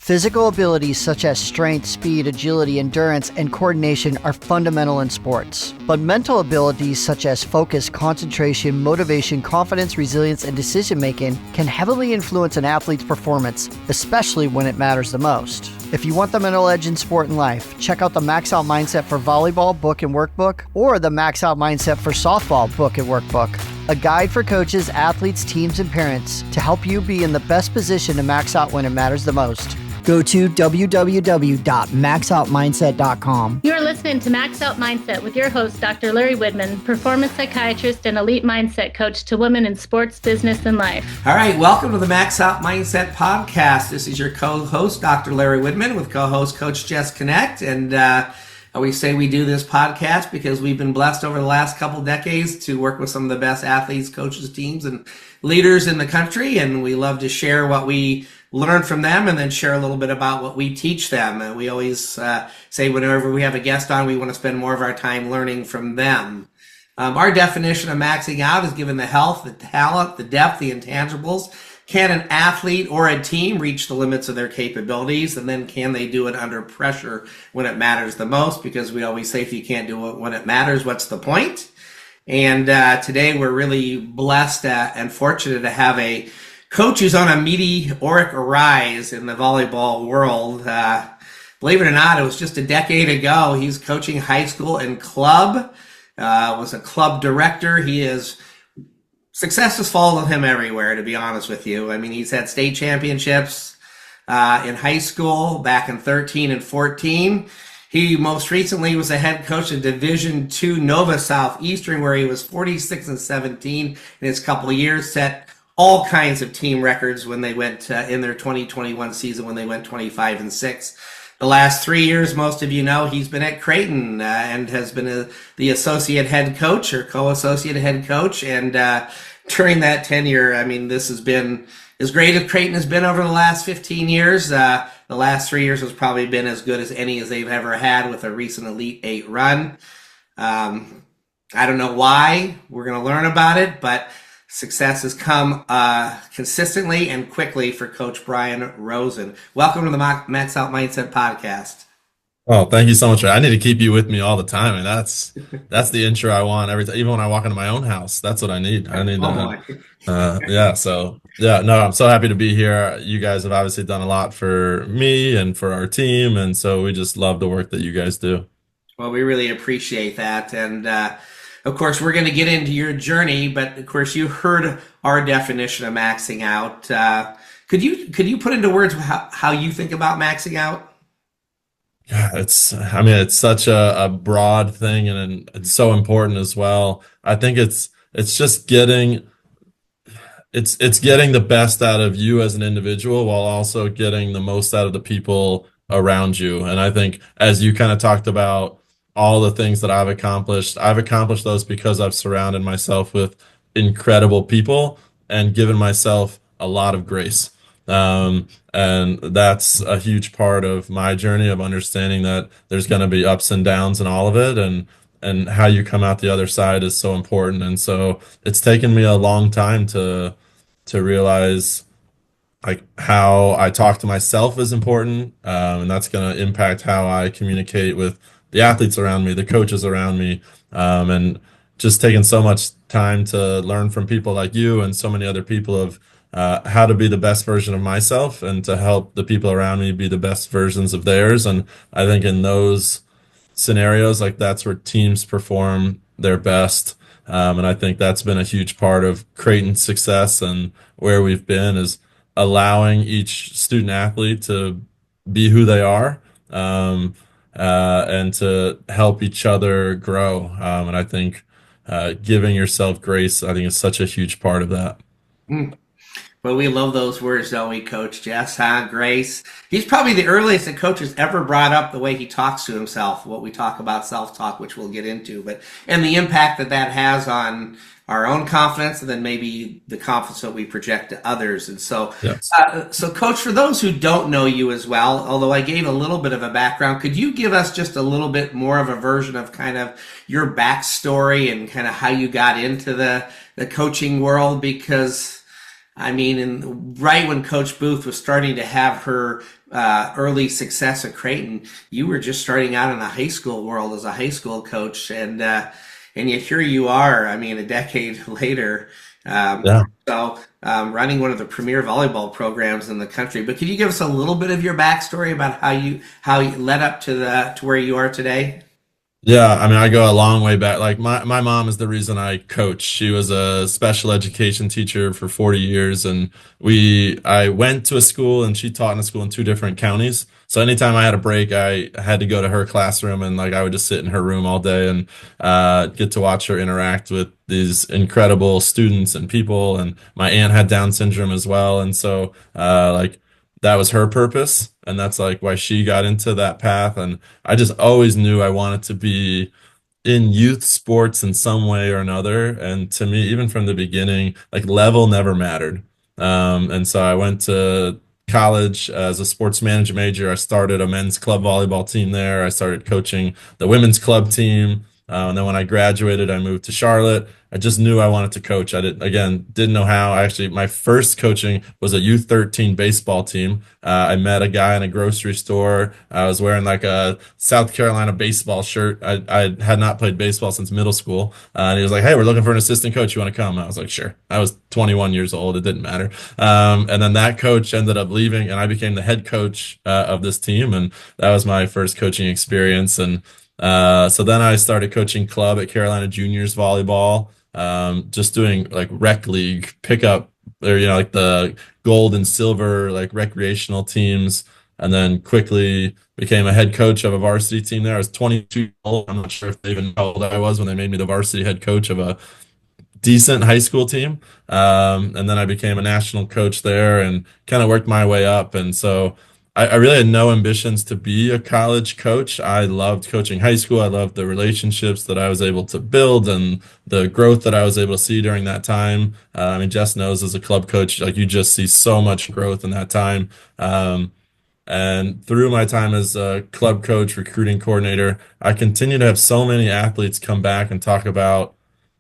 Physical abilities such as strength, speed, agility, endurance, and coordination are fundamental in sports. But mental abilities such as focus, concentration, motivation, confidence, resilience, and decision-making can heavily influence an athlete's performance, especially when it matters the most. If you want the mental edge in sport and life, check out the Max Out Mindset for Volleyball book and workbook or the Max Out Mindset for Softball book and workbook. A guide for coaches, athletes, teams, and parents to help you be in the best position to max out when it matters the most. Go to www.maxoutmindset.com. You're listening to Max Out Mindset with your host, Dr. Larry Widman, performance psychiatrist and elite mindset coach to women in sports, business, and life. All right, welcome to the Max Out Mindset podcast. This is your co-host, Dr. Larry Widman, with co-host Coach Jess Connect. And we say we do this podcast because we've been blessed over the last couple decades to work with some of the best athletes, coaches, teams, and leaders in the country. And we love to share what we learn from them and then share a little bit about what we teach them. And we always say whenever we have a guest on, we want to spend more of our time learning from them. Our definition of maxing out is given the health, the talent, the depth, the intangibles. Can an athlete or a team reach the limits of their capabilities? And then can they do it under pressure when it matters the most? Because we always say if you can't do it when it matters, what's the point? And today we're really blessed and fortunate to have a coach who's on a meteoric rise in the volleyball world. Believe it or not, it was just a decade ago. He's coaching high school and club, was a club director. Success has followed him everywhere, to be honest with you. I mean, he's had state championships in high school back in 13 and 14. He most recently was a head coach in Division II Nova Southeastern, where he was 46 and 17 in his couple of years, set all kinds of team records when they went in their 2021 season when they went 25 and 6. The last 3 years, most of you know, he's been at Creighton and has been the associate head coach or co-associate head coach. And during that tenure, I mean, this has been as great as Creighton has been over the last 15 years. The last 3 years has probably been as good as any as they've ever had with a recent Elite Eight run. I don't know why. We're going to learn about it, but success has come consistently and quickly for Coach Brian Rosen. Welcome to the Max Out Mindset podcast. Oh, thank you so much. I need to keep you with me all the time, and that's the intro I want every time. Even when I walk into my own house, that's what I need. I need no, I'm so happy to be here. You guys have obviously done a lot for me and for our team, and so we just love the work that you guys do. Well, we really appreciate that, and of course, we're going to get into your journey, but of course, you heard our definition of maxing out. Could you put into words how you think about maxing out? Yeah, it's such a broad thing, and it's so important as well. I think it's just getting the best out of you as an individual while also getting the most out of the people around you. And I think as you kind of talked about all the things that I've accomplished those because I've surrounded myself with incredible people and given myself a lot of grace. And that's a huge part of my journey of understanding that there's going to be ups and downs in all of it, and how you come out the other side is so important. And so it's taken me a long time to realize like how I talk to myself is important, and that's going to impact how I communicate with the athletes around me, the coaches around me, and just taking so much time to learn from people like you and so many other people of how to be the best version of myself and to help the people around me be the best versions of theirs. And I think in those scenarios, like that's where teams perform their best. And I think that's been a huge part of Creighton's success and where we've been is allowing each student athlete to be who they are. And to help each other grow. And I think giving yourself grace, I think, is such a huge part of that. Well, we love those words, don't we, Coach Jess? Grace. He's probably the earliest that Coach has ever brought up the way he talks to himself, what we talk about self-talk, which we'll get into, and the impact that has on our own confidence and then maybe the confidence that we project to others. And so, yes. So Coach, for those who don't know you as well, although I gave a little bit of a background, could you give us just a little bit more of a version of kind of your backstory and kind of how you got into the coaching world? Because I mean, right when Coach Booth was starting to have her early success at Creighton, you were just starting out in the high school world as a high school coach, and yet here you are. I mean, a decade later. Yeah. Running one of the premier volleyball programs in the country. But can you give us a little bit of your backstory about how you led up to where you are today? Yeah, I mean, I go a long way back. Like my mom is the reason I coach. She was a special education teacher for 40 years, and I went to a school and she taught in a school in two different counties. So anytime I had a break, I had to go to her classroom, and like I would just sit in her room all day and get to watch her interact with these incredible students and people. And my aunt had Down syndrome as well, and so like that was her purpose, and that's like why she got into that path. And I just always knew I wanted to be in youth sports in some way or another. And to me, even from the beginning, like level never mattered. And so I went to college as a sports management major. I started a men's club volleyball team there. I started coaching the women's club team. And then when I graduated, I moved to Charlotte. I just knew I wanted to coach. I didn't know how. My first coaching was a U13 baseball team. I met a guy in a grocery store. I was wearing like a South Carolina baseball shirt. I had not played baseball since middle school. And he was like, "Hey, we're looking for an assistant coach. You want to come?" I was like, "Sure." I was 21 years old. It didn't matter. And then that coach ended up leaving, and I became the head coach of this team. And that was my first coaching experience. And so then I started coaching club at Carolina Juniors volleyball, just doing like rec league pickup, or like the gold and silver like recreational teams, and then quickly became a head coach of a varsity team there. I was 22 years old. I'm not sure if they even knew how old I was when they made me the varsity head coach of a decent high school team. And then I became a national coach there and kind of worked my way up. And so I really had no ambitions to be a college coach. I loved coaching high school. I loved the relationships that I was able to build and the growth that I was able to see during that time. I mean, Jess knows as a club coach, like you just see so much growth in that time. And through my time as a club coach, recruiting coordinator, I continue to have so many athletes come back and talk about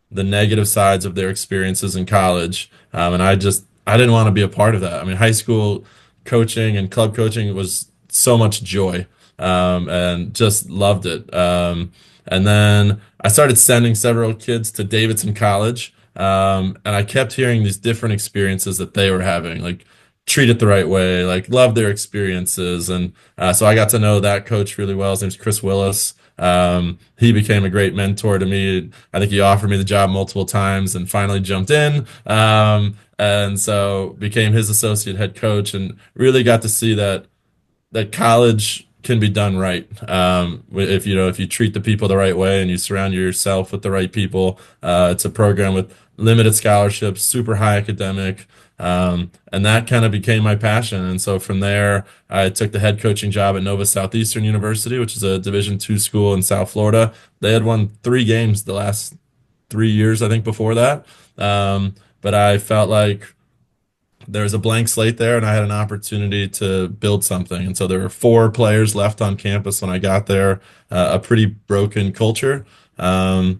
the negative sides of their experiences in college. And I didn't want to be a part of that. I mean, high school coaching and club coaching was so much joy, and just loved it. And then I started sending several kids to Davidson College, and I kept hearing these different experiences that they were having, like treat it the right way, like love their experiences. And so I got to know that coach really well. His name's Chris Willis. He became a great mentor to me. I think he offered me the job multiple times and finally jumped in. And so became his associate head coach and really got to see that college can be done right. If you treat the people the right way and you surround yourself with the right people. It's a program with limited scholarships, super high academic. And that kind of became my passion. And so from there, I took the head coaching job at Nova Southeastern University, which is a Division II school in South Florida. They had won 3 games the last 3 years, I think, before that. But I felt like there was a blank slate there, and I had an opportunity to build something. And so there were 4 players left on campus when I got there, a pretty broken culture. And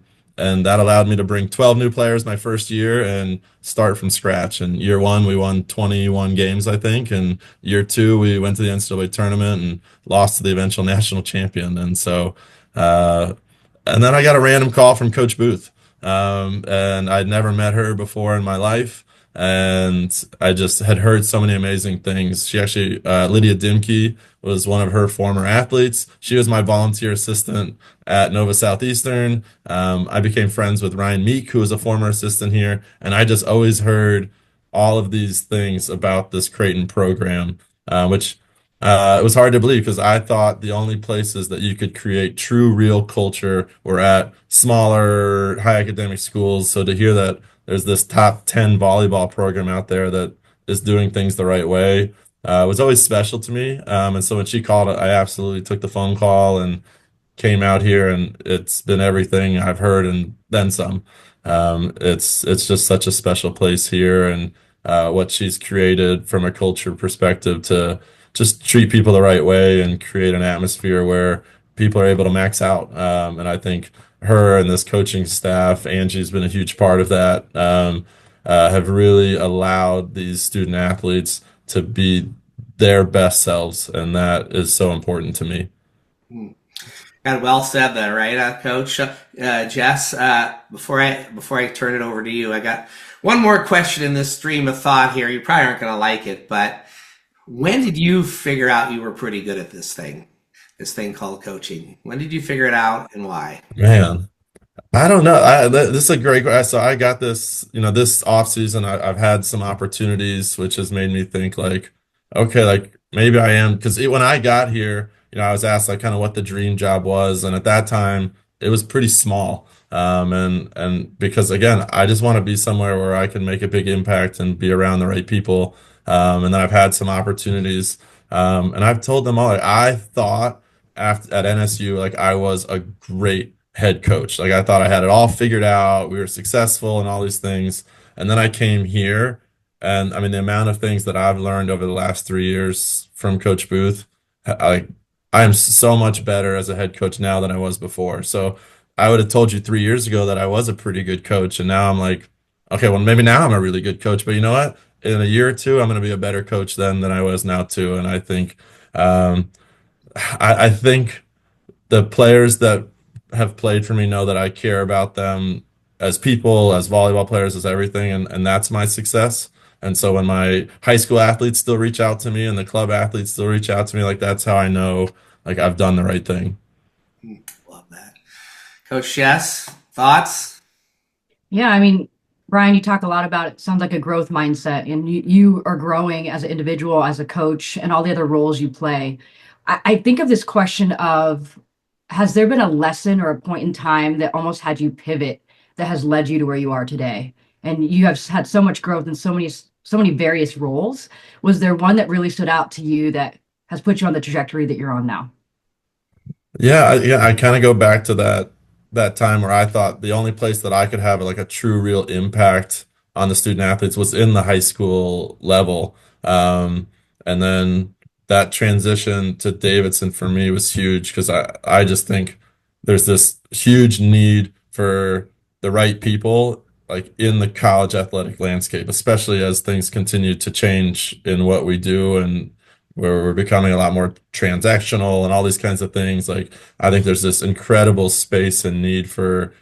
that allowed me to bring 12 new players my first year and start from scratch. And year 1, we won 21 games, I think. And year 2, we went to the NCAA tournament and lost to the eventual national champion. And so, and then I got a random call from Coach Booth. And I'd never met her before in my life. And I just had heard so many amazing things. She actually, Lydia Dimke was one of her former athletes. She was my volunteer assistant at Nova Southeastern. I became friends with Ryan Meek, who was a former assistant here. And I just always heard all of these things about this Creighton program, which it was hard to believe because I thought the only places that you could create true, real culture were at smaller, high academic schools. So to hear that there's this top 10 volleyball program out there that is doing things the right way was always special to me. And so when she called, I absolutely took the phone call and came out here, and it's been everything I've heard and then some. It's just such a special place here, and what she's created from a culture perspective to just treat people the right way and create an atmosphere where people are able to max out. And I think her and this coaching staff, Angie's been a huge part of that, have really allowed these student athletes to be their best selves, and that is so important to me. And well said there, right, Coach Jess? Before I turn it over to you, I got one more question in this stream of thought here. You probably aren't going to like it, but when did you figure out you were pretty good at this thing called coaching? When did you figure it out, and why? Man, I don't know. This is a great question. So I got this, this off season, I've had some opportunities, which has made me think like, okay, like maybe I am, because when I got here, I was asked like kind of what the dream job was, and at that time it was pretty small. And because again, I just want to be somewhere where I can make a big impact and be around the right people. And then I've had some opportunities, and I've told them all, like, I thought at NSU, like I was a great head coach. Like I thought I had it all figured out. We were successful and all these things. And then I came here, and I mean the amount of things that I've learned over the last 3 years from Coach Booth, I am so much better as a head coach now than I was before. So I would have told you 3 years ago that I was a pretty good coach, and now I'm like, okay, well maybe now I'm a really good coach, but you know what? In a year or two, I'm going to be a better coach then than I was now too. And I think, I think the players that have played for me know that I care about them as people, as volleyball players, as everything, and that's my success. And so when my high school athletes still reach out to me and the club athletes still reach out to me, like that's how I know like I've done the right thing. Love that. Coach Jess, thoughts? Yeah, I mean, Brian, you talk a lot about it. Sounds like a growth mindset, and you are growing as an individual, as a coach, and all the other roles you play. I think of this question of, has there been a lesson or a point in time that almost had you pivot that has led you to where you are today? And you have had so much growth in so many various roles. Was there one that really stood out to you that has put you on the trajectory that you're on now? Yeah, I kind of go back to that time where I thought the only place that I could have like a true real impact on the student athletes was in the high school level. And then that transition to Davidson for me was huge because I just think there's this huge need for the right people like in the college athletic landscape, especially as things continue to change in what we do and where we're becoming a lot more transactional and all these kinds of things. Like I think there's this incredible space and need for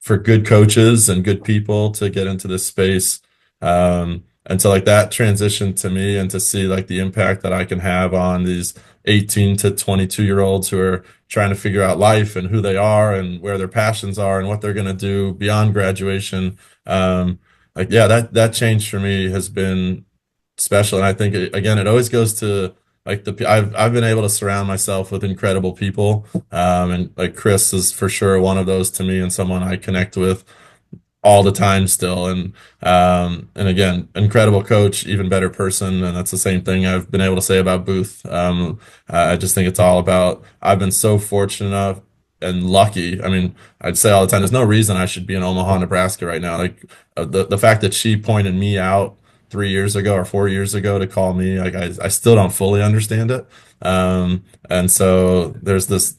for good coaches and good people to get into this space. And so like that transition to me and to see like the impact that I can have on these 18 to 22-year olds who are trying to figure out life and who they are and where their passions are and what they're going to do beyond graduation. Like, yeah, that change for me has been special. And I think again, it always goes to like I've been able to surround myself with incredible people. And like Chris is for sure one of those to me and someone I connect with all the time still. And again, incredible coach, even better person. And that's the same thing I've been able to say about Booth. I just think it's all about, I've been so fortunate enough and lucky. I mean, I'd say all the time, there's no reason I should be in Omaha, Nebraska right now. Like the fact that she pointed me out 3 years ago or 4 years ago to call me, like I still don't fully understand it. And so there's this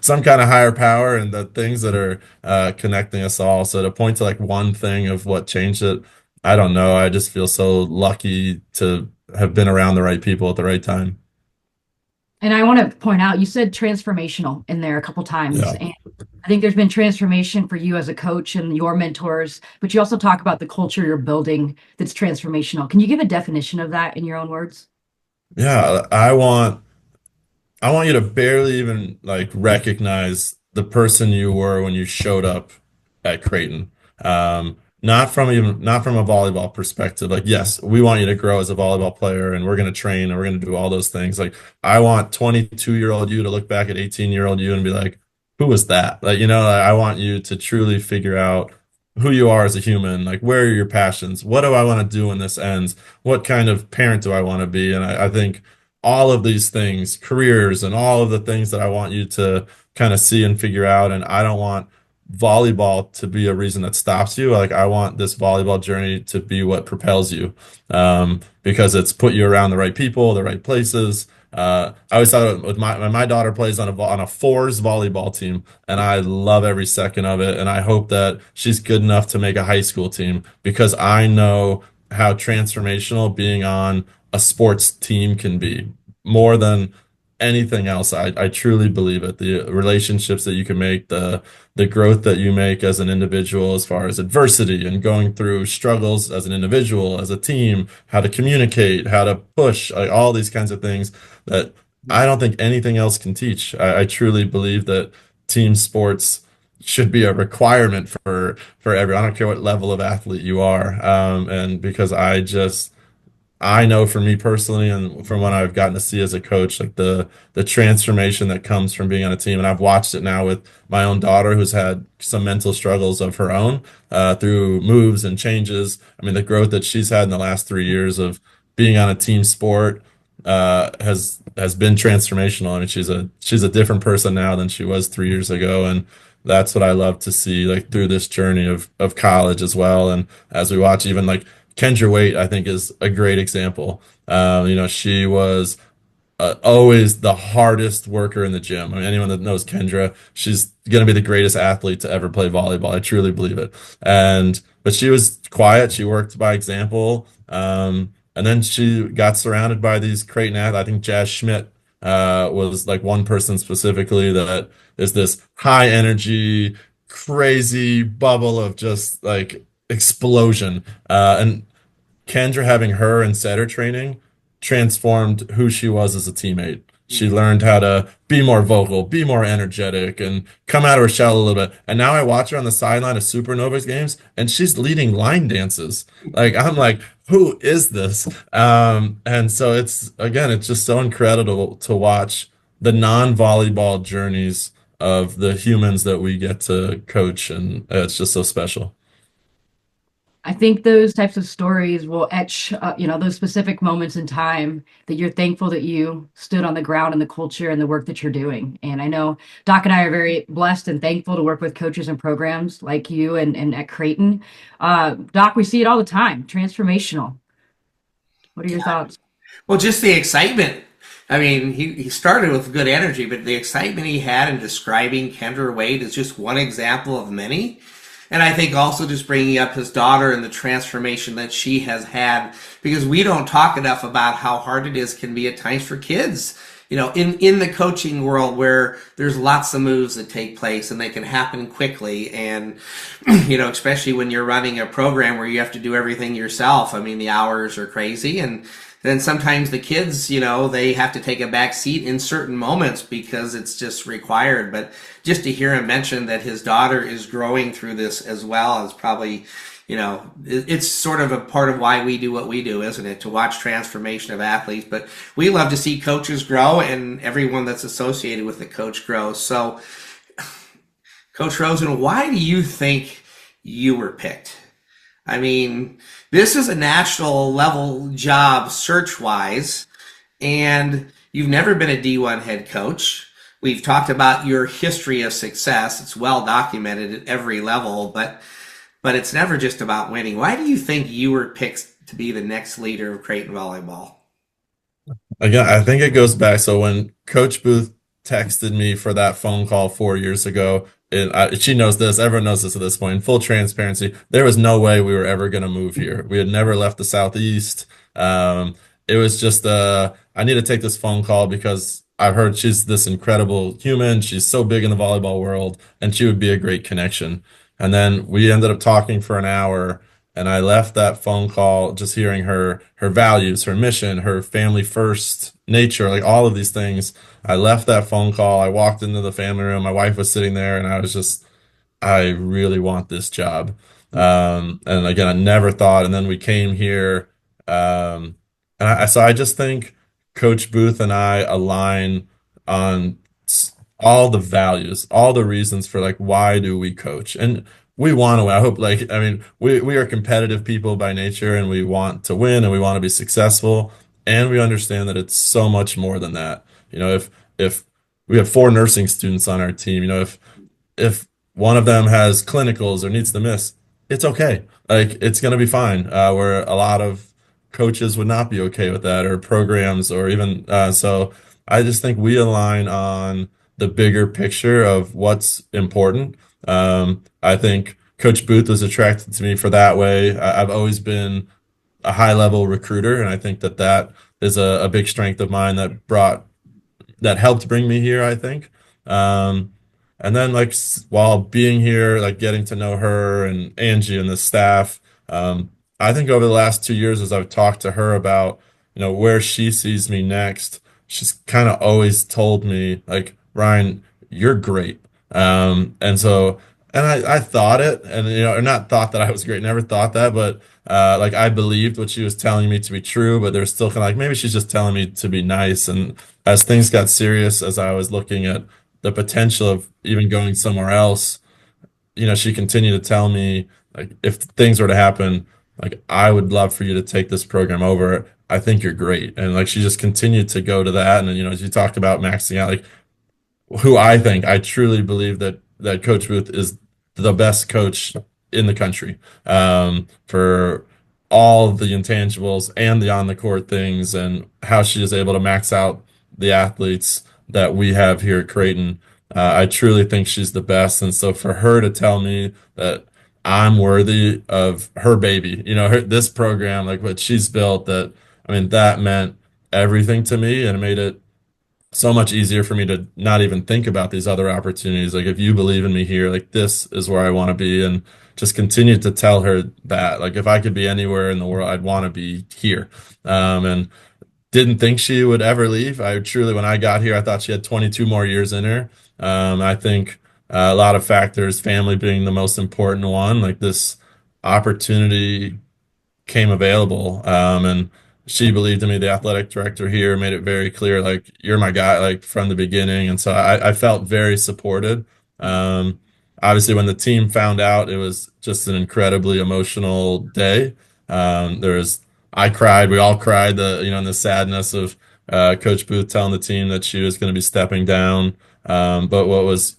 some kind of higher power and the things that are connecting us all. So to point to like one thing of what changed it, I don't know. I just feel so lucky to have been around the right people at the right time. And I want to point out, you said transformational in there a couple times. Yeah. And I think there's been transformation for you as a coach and your mentors, but you also talk about the culture you're building that's transformational. Can you give a definition of that in your own words? Yeah, I want you to barely even like recognize the person you were when you showed up at Creighton. Not from a volleyball perspective. Like, yes, we want you to grow as a volleyball player and we're going to train and we're going to do all those things. Like, I want 22-year-old you to look back at 18-year-old you and be like, who was that? Like, I want you to truly figure out who you are as a human. Like, where are your passions? What do I want to do when this ends? What kind of parent do I want to be? And I think all of these things, careers and all of the things that I want you to kind of see and figure out. And I don't want volleyball to be a reason that stops you. Like I want this volleyball journey to be what propels you, because it's put you around the right people, the right places. I always thought with my daughter plays on a fours volleyball team, and I love every second of it. And I hope that she's good enough to make a high school team because I know how transformational being on a sports team can be more than anything else. I truly believe it. The relationships that you can make, the growth that you make as an individual, as far as adversity and going through struggles as an individual, as a team, how to communicate, how to push, like all these kinds of things that I don't think anything else can teach. I truly believe that team sports should be a requirement for everyone. I don't care what level of athlete you are. And because I know for me personally, and from what I've gotten to see as a coach, like the transformation that comes from being on a team, and I've watched it now with my own daughter, who's had some mental struggles of her own through moves and changes. I mean, the growth that she's had in the last 3 years of being on a team sport has been transformational. I mean, she's a different person now than she was 3 years ago, and that's what I love to see, like through this journey of college as well. And as we watch, even like Kendra Waite, I think, is a great example. She was always the hardest worker in the gym. I mean, anyone that knows Kendra, she's going to be the greatest athlete to ever play volleyball. I truly believe it. But she was quiet. She worked by example. And then she got surrounded by these Creighton athletes. I think Jazz Schmidt was like one person specifically that is this high energy, crazy bubble of just like explosion. And Kendra having her in setter training transformed who she was as a teammate. She learned how to be more vocal, be more energetic, and come out of her shell a little bit. And now I watch her on the sideline of Supernovas games, and she's leading line dances. Like, I'm like, who is this? And so it's just so incredible to watch the non-volleyball journeys of the humans that we get to coach, and it's just so special. I think those types of stories will etch, those specific moments in time that you're thankful that you stood on the ground and the culture and the work that you're doing. And I know Doc and I are very blessed and thankful to work with coaches and programs like you and at Creighton. Doc, we see it all the time, transformational. What are your thoughts? Well, just the excitement. I mean, he started with good energy, but the excitement he had in describing Kendra Wade is just one example of many. And I think also just bringing up his daughter and the transformation that she has had, because we don't talk enough about how hard it can be at times for kids, in the coaching world, where there's lots of moves that take place and they can happen quickly. And, especially when you're running a program where you have to do everything yourself. I mean, the hours are crazy, and then sometimes the kids, they have to take a back seat in certain moments because it's just required. But just to hear him mention that his daughter is growing through this as well is probably, it's sort of a part of why we do what we do, isn't it? To watch transformation of athletes. But we love to see coaches grow and everyone that's associated with the coach grow. So, Coach Rosen, why do you think you were picked? I mean, this is a national level job search-wise, and you've never been a D1 head coach. We've talked about your history of success. It's well documented at every level, but it's never just about winning. Why do you think you were picked to be the next leader of Creighton volleyball? Again, I think it goes back. So when Coach Booth texted me for that phone call 4 years ago, she knows this, everyone knows this at this point, in full transparency, there was no way we were ever going to move here. We had never left the Southeast. It was just, I need to take this phone call because I've heard she's this incredible human. She's so big in the volleyball world, and she would be a great connection. And then we ended up talking for an hour, and I left that phone call just hearing her values, her mission, her family first nature, like all of these things. I left that phone call. I walked into the family room. My wife was sitting there, and I was just, I really want this job. And again, I never thought. And then we came here, so I just think Coach Booth and I align on all the values, all the reasons for like why do we coach, and we want to win. I hope, we are competitive people by nature, and we want to win, and we want to be successful, and we understand that it's so much more than that. If we have 4 nursing students on our team, if one of them has clinicals or needs to miss, it's okay. Like, it's going to be fine. Where a lot of coaches would not be okay with that, or programs, or even so I just think we align on the bigger picture of what's important. I think Coach Booth was attracted to me for that way. I've always been a high level recruiter, and I think that is a big strength of mine that helped bring me here, I think. And then like while being here, like getting to know her and Angie and the staff, I think over the last 2 years, as I've talked to her about, where she sees me next, she's kind of always told me like, Ryan, you're great. And so, and I thought it, and or not thought that I was great, never thought that, but like I believed what she was telling me to be true, but there's still kind of like maybe she's just telling me to be nice. And as things got serious, as I was looking at the potential of even going somewhere else, she continued to tell me like if things were to happen, like I would love for you to take this program over. I think you're great. And like she just continued to go to that. And as you talked about maxing out, like who I truly believe that Coach Booth is the best coach in the country, for all the intangibles and the on the court things, and how she is able to max out the athletes that we have here at Creighton. I truly think she's the best, and so for her to tell me that I'm worthy of her baby, this program, like what she's built, that meant everything to me, and it made it so much easier for me to not even think about these other opportunities. Like if you believe in me here, like this is where I want to be, and just continue to tell her that like if I could be anywhere in the world, I'd want to be here. And didn't think she would ever leave. I truly, when I got here, I thought she had 22 more years in her. I think a lot of factors, family being the most important one, like this opportunity came available. And she believed in me, the athletic director here made it very clear, like, you're my guy, like from the beginning. And so I felt very supported. Obviously, when the team found out, it was just an incredibly emotional day. I cried, we all cried, in the sadness of Coach Booth telling the team that she was going to be stepping down. But what was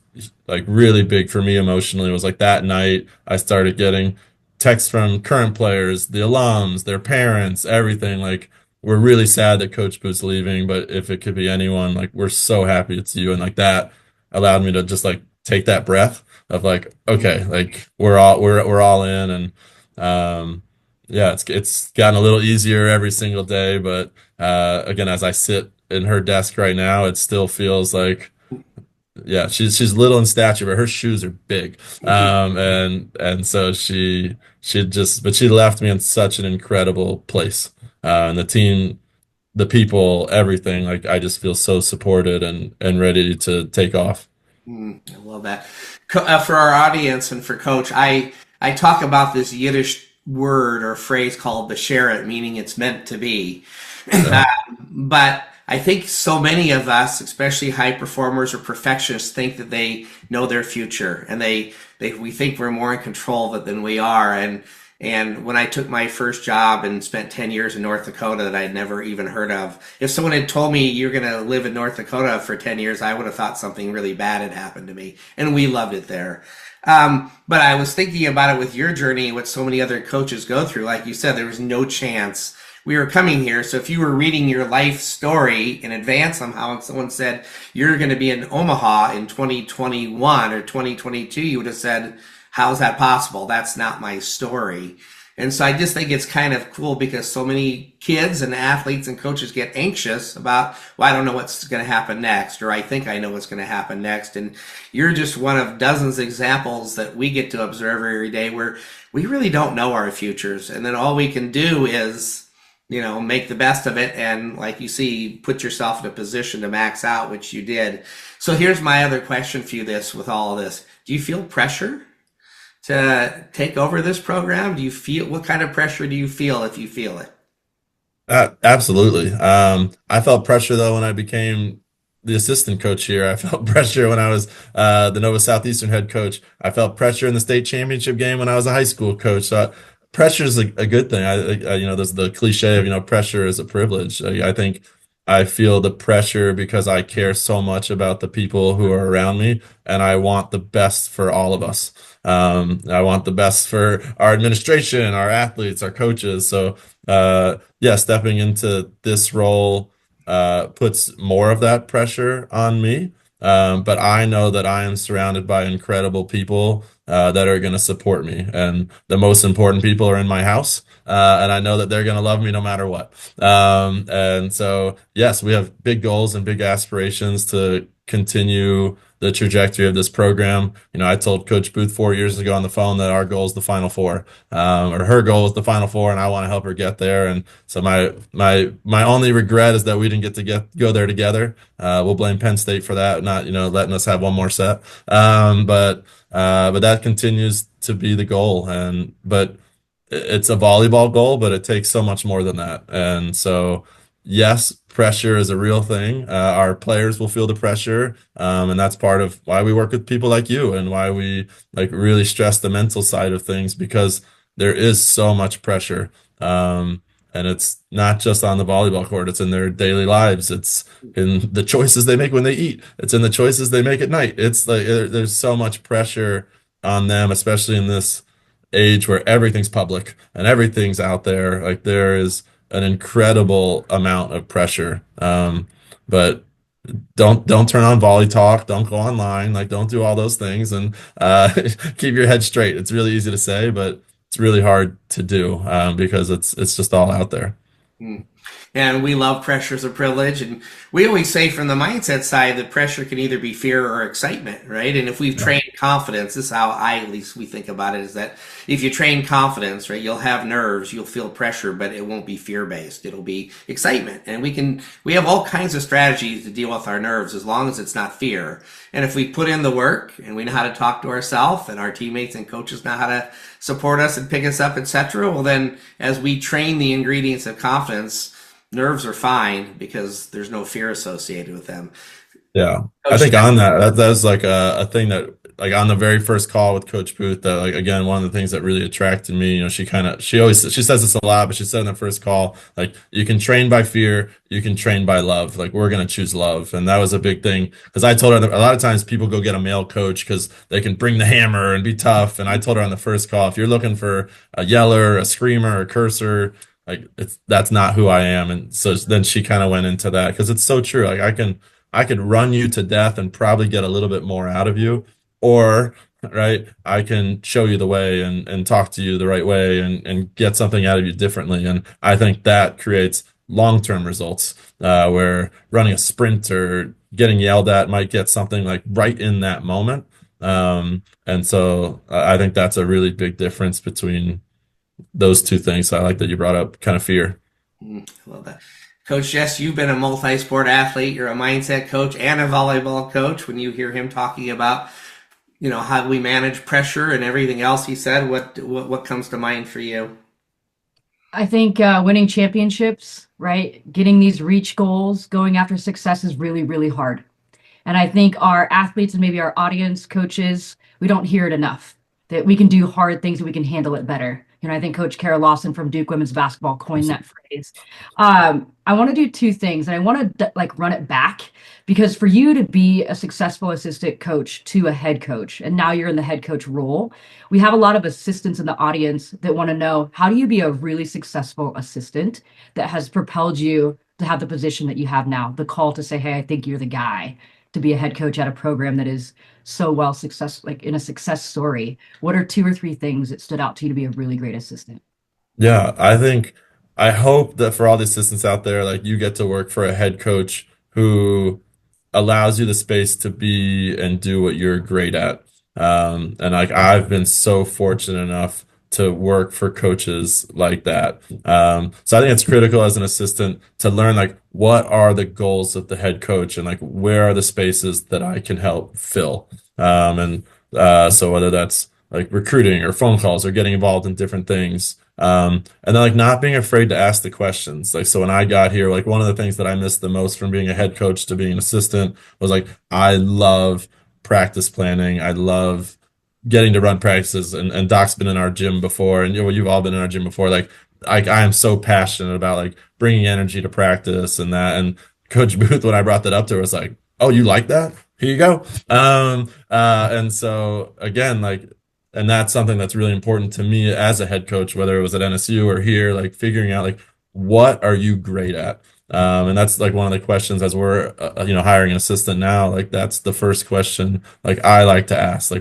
like really big for me emotionally was like that night, I started getting texts from current players, the alums, their parents, everything. Like, we're really sad that Coach Booth's leaving, but if it could be anyone, like, we're so happy it's you. And like that allowed me to just like take that breath of like, okay, like we're all in. And yeah, it's gotten a little easier every single day, but again, as I sit in her desk right now, it still feels like, yeah, she's little in stature, but her shoes are big. And so but she left me in such an incredible place. And the team, the people, everything, like I just feel so supported and ready to take off. I love that. For our audience and for Coach, I talk about this Yiddish word or phrase called b'sheret, meaning it's meant to be. But I think so many of us, especially high performers or perfectionists, think that they know their future, and we think we're more in control of it than we are. And when I took my first job and spent 10 years in North Dakota that I'd never even heard of, if someone had told me you're going to live in North Dakota for 10 years, I would have thought something really bad had happened to me. And we loved it there. But I was thinking about it with your journey, what so many other coaches go through. Like you said, there was no chance we were coming here. So if you were reading your life story in advance somehow, and someone said you're going to be in Omaha in 2021 or 2022, you would have said, how's that possible? That's not my story. And so I just think it's kind of cool because so many kids and athletes and coaches get anxious about, well, I don't know what's going to happen next, or I think I know what's going to happen next. And you're just one of dozens of examples that we get to observe every day where we really don't know our futures. And then all we can do is, make the best of it. And like you see, put yourself in a position to max out, which you did. So here's my other question for you with all of this. Do you feel pressure to take over this program? What kind of pressure do you feel if you feel it? Absolutely. I felt pressure though when I became the assistant coach here. I felt pressure when I was the Nova Southeastern head coach. I felt pressure in the state championship game when I was a high school coach. So pressure is a good thing. There's the cliche of, pressure is a privilege. I think I feel the pressure because I care so much about the people who are around me, and I want the best for all of us. I want the best for our administration, our athletes, our coaches. So, stepping into this role puts more of that pressure on me. But I know that I am surrounded by incredible people that are going to support me. And the most important people are in my house. And I know that they're going to love me no matter what. And so, yes, we have big goals and big aspirations to continue the trajectory of this program. I told Coach Booth 4 years ago on the phone that our goal is the Final Four, or her goal is the Final Four, and I want to help her get there. And so my only regret is that we didn't get to go there together. We'll blame Penn State for that, not letting us have one more set. But that continues to be the goal, but it's a volleyball goal, but it takes so much more than that. And so, yes, pressure is a real thing. Our players will feel the pressure, and that's part of why we work with people like you and why we really stress the mental side of things, because there is so much pressure. And it's not just on the volleyball court, it's in their daily lives. It's in the choices they make when they eat. It's in the choices they make at night. It's there's so much pressure on them, especially in this age where everything's public and everything's out there. There is an incredible amount of pressure. But don't turn on Volley Talk. Don't go online. Don't do all those things, and keep your head straight. It's really easy to say, but it's really hard to do, because it's just all out there. And we love pressure as a privilege. And we always say from the mindset side that pressure can either be fear or excitement, right? And if we've trained confidence, this is how at least we think about it, is that if you train confidence, right, you'll have nerves, you'll feel pressure, but it won't be fear-based. It'll be excitement. And we have all kinds of strategies to deal with our nerves as long as it's not fear. And if we put in the work and we know how to talk to ourselves, and our teammates and coaches know how to support us and pick us up, etc., well, then as we train the ingredients of confidence, nerves are fine because there's no fear associated with them. Yeah. I think on that's a thing that on the very first call with Coach Booth, that again, one of the things that really attracted me, she says this a lot, but she said in the first call, you can train by fear, you can train by love. We're going to choose love. And that was a big thing, because I told her that a lot of times people go get a male coach because they can bring the hammer and be tough. And I told her on the first call, if you're looking for a yeller, a screamer, a cursor, that's not who I am. And so then she kind of went into that, because it's so true. I could run you to death and probably get a little bit more out of you, or right, I can show you the way and talk to you the right way and get something out of you differently. And I think that creates long-term results, where running a sprint or getting yelled at might get something right in that moment. And so I think that's a really big difference between those two things. I like that you brought up kind of fear. I love that. Coach Jess, you've been a multi-sport athlete. You're a mindset coach and a volleyball coach. When you hear him talking about, how we manage pressure and everything else he said, what comes to mind for you? I think winning championships, right? Getting these reach goals, going after success is really, really hard. And I think our athletes and maybe our audience coaches, we don't hear it enough, that we can do hard things and we can handle it better. I think Coach Kara Lawson from Duke Women's Basketball coined that phrase. I want to do two things, and I want to run it back, because for you to be a successful assistant coach to a head coach, and now you're in the head coach role, we have a lot of assistants in the audience that want to know, how do you be a really successful assistant that has propelled you to have the position that you have now, the call to say, hey, I think you're the guy to be a head coach at a program that is so well successful, in a success story. What are 2 or 3 things that stood out to you to be a really great assistant? Yeah, I hope that for all the assistants out there, you get to work for a head coach who allows you the space to be and do what you're great at. And I've been so fortunate enough to work for coaches like that. So I think it's critical as an assistant to learn what are the goals of the head coach, and where are the spaces that I can help fill. So whether that's recruiting or phone calls or getting involved in different things. And then not being afraid to ask the questions. So when I got here, one of the things that I missed the most from being a head coach to being an assistant was I love practice planning. I love getting to run practices, and Doc's been in our gym before, and you've all been in our gym before. I am so passionate about bringing energy to practice and that. And Coach Booth, when I brought that up to her, was oh, you like that? Here you go. And so again, and that's something that's really important to me as a head coach, whether it was at NSU or here, figuring out what are you great at? And that's one of the questions as we're hiring an assistant now. That's the first question I like to ask.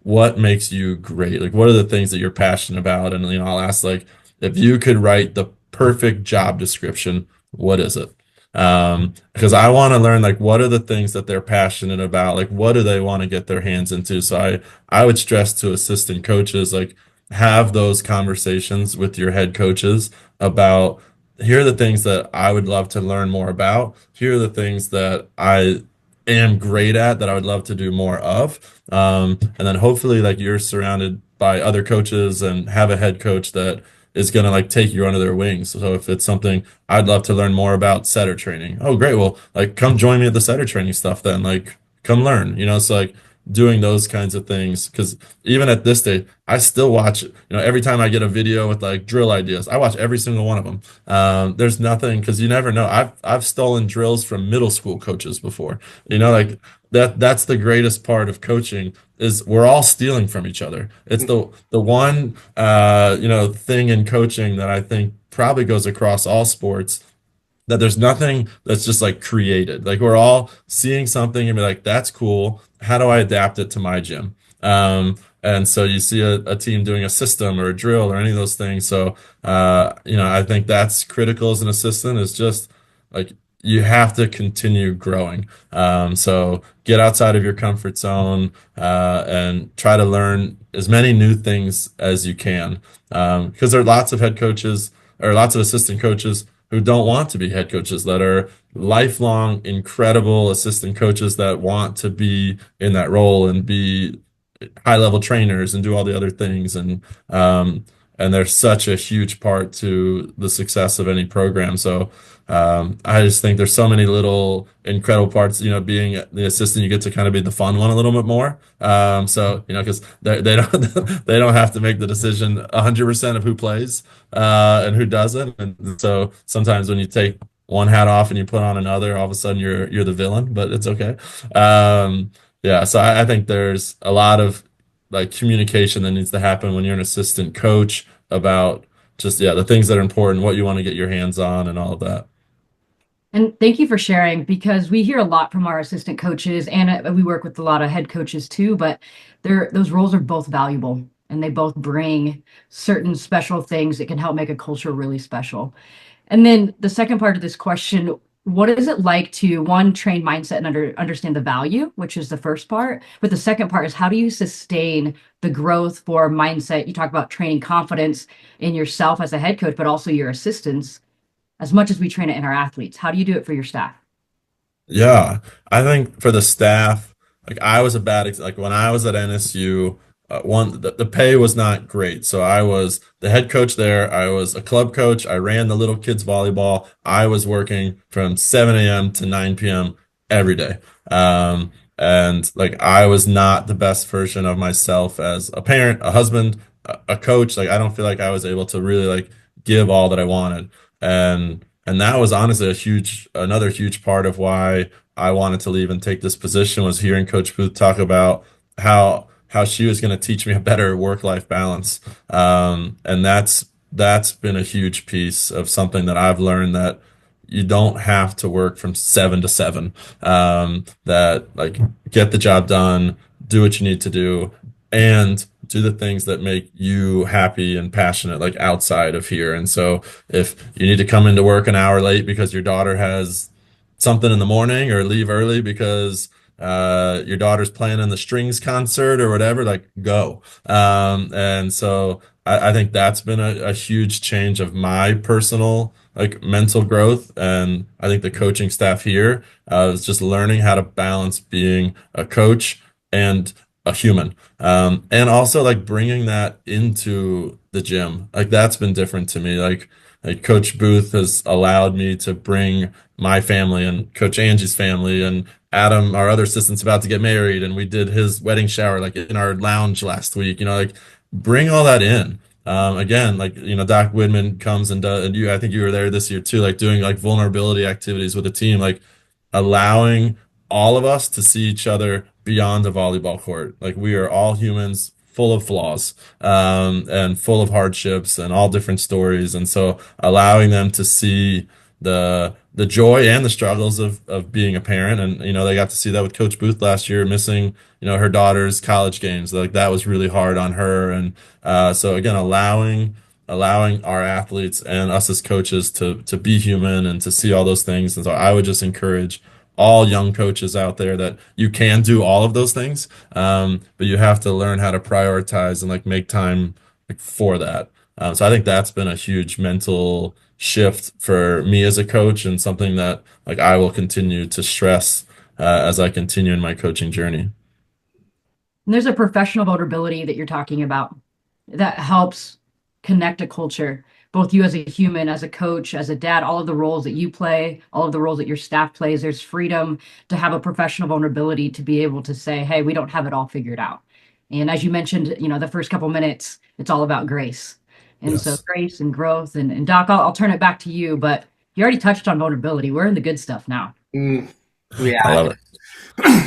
what makes you great? Like, what are the things that you're passionate about? And, I'll ask, like, if you could write the perfect job description, what is it? Because I want to learn, like, what are the things that they're passionate about? Like, what do they want to get their hands into? So I would stress to assistant coaches, like, have those conversations with your head coaches about, here are the things that I would love to learn more about. Here are the things that I am great at that I would love to do more of. And then hopefully, like, you're surrounded by other coaches and have a head coach that is going to, like, take you under their wings. So if it's something I'd love to learn more about, setter training. Oh, great. Well, like, come join me at the setter training stuff then. Like, come learn, so, like, doing those kinds of things. Because even at this stage, I still watch, every time I get a video with, like, drill ideas, I watch every single one of them. There's nothing, because you never know. I've stolen drills from middle school coaches before. Like, that's the greatest part of coaching, is we're all stealing from each other. It's the one thing in coaching that I think probably goes across all sports, that there's nothing that's just, like, created. Like, we're all seeing something and be like, that's cool. How do I adapt it to my gym? And so you see a team doing a system or a drill or any of those things. So, I think that's critical as an assistant, is just, like, you have to continue growing. So get outside of your comfort zone, and try to learn as many new things as you can. Because there are lots of head coaches, or lots of assistant coaches, who don't want to be head coaches, that are lifelong, incredible assistant coaches that want to be in that role and be high level trainers and do all the other things. And they're such a huge part to the success of any program. So I just think there's so many little incredible parts. Being the assistant, you get to kind of be the fun one a little bit more. So because they don't they don't have to make the decision 100% of who plays and who doesn't. And so sometimes when you take one hat off and you put on another, all of a sudden you're the villain. But it's okay. Yeah. So I think there's a lot of, like, communication that needs to happen when you're an assistant coach about just, the things that are important, what you want to get your hands on, and all of that. And thank you for sharing, because we hear a lot from our assistant coaches, and we work with a lot of head coaches too, but those roles are both valuable, and they both bring certain special things that can help make a culture really special. And then the second part of this question, what is it like to, one, train mindset and understand the value, which is the first part. But the second part is, how do you sustain the growth for mindset? You talk about training confidence in yourself as a head coach, but also your assistants, as much as we train it in our athletes. How do you do it for your staff? Yeah, I think for the staff, like, I was a like, when I was at NSU, the pay was not great. So I was the head coach there. I was a club coach. I ran the little kids volleyball. I was working from 7 a.m. to 9 p.m. every day. And, like, I was not the best version of myself as a parent, a husband, a coach. Like, I don't feel like I was able to really, like, give all that I wanted. And that was honestly another huge part of why I wanted to leave and take this position, was hearing Coach Booth talk about how she was going to teach me a better work-life balance. And that's been a huge piece of something that I've learned, that you don't have to work from 7 to 7. That, like, get the job done, do what you need to do, and do the things that make you happy and passionate, like, outside of here. And so if you need to come into work an hour late because your daughter has something in the morning, or leave early because your daughter's playing in the strings concert or whatever, like, go. And so I think that's been a huge change of my personal, like, mental growth. And I think the coaching staff here is just learning how to balance being a coach and a human. And also, like, bringing that into the gym. Like, that's been different to me. Like Coach Booth has allowed me to bring my family, and Coach Angie's family, and Adam, our other assistant's about to get married, and we did his wedding shower, like, in our lounge last week. Like, bring all that in. Again, like, Doc Widman comes and does, and I think you were there this year too, like, doing, like, vulnerability activities with the team, like, allowing all of us to see each other beyond the volleyball court. Like, we are all humans, full of flaws, and full of hardships and all different stories. And so allowing them to see the joy and the struggles of being a parent. And they got to see that with Coach Booth last year, missing her daughter's college games. Like that was really hard on her. And so again, allowing our athletes and us as coaches to be human and to see all those things. And so I would just encourage all young coaches out there that you can do all of those things, but you have to learn how to prioritize and like make time like, for that. So I think that's been a huge mental shift for me as a coach, and something that like I will continue to stress as I continue in my coaching journey. And there's a professional vulnerability that you're talking about that helps connect a culture, both you as a human, as a coach, as a dad, all of the roles that you play, all of the roles that your staff plays. There's freedom to have a professional vulnerability to be able to say, hey, we don't have it all figured out. And as you mentioned, the first couple minutes, it's all about grace. And so Yes. grace and growth. And Doc, I'll turn it back to you, but you already touched on vulnerability. We're in the good stuff now. I Yeah, love it.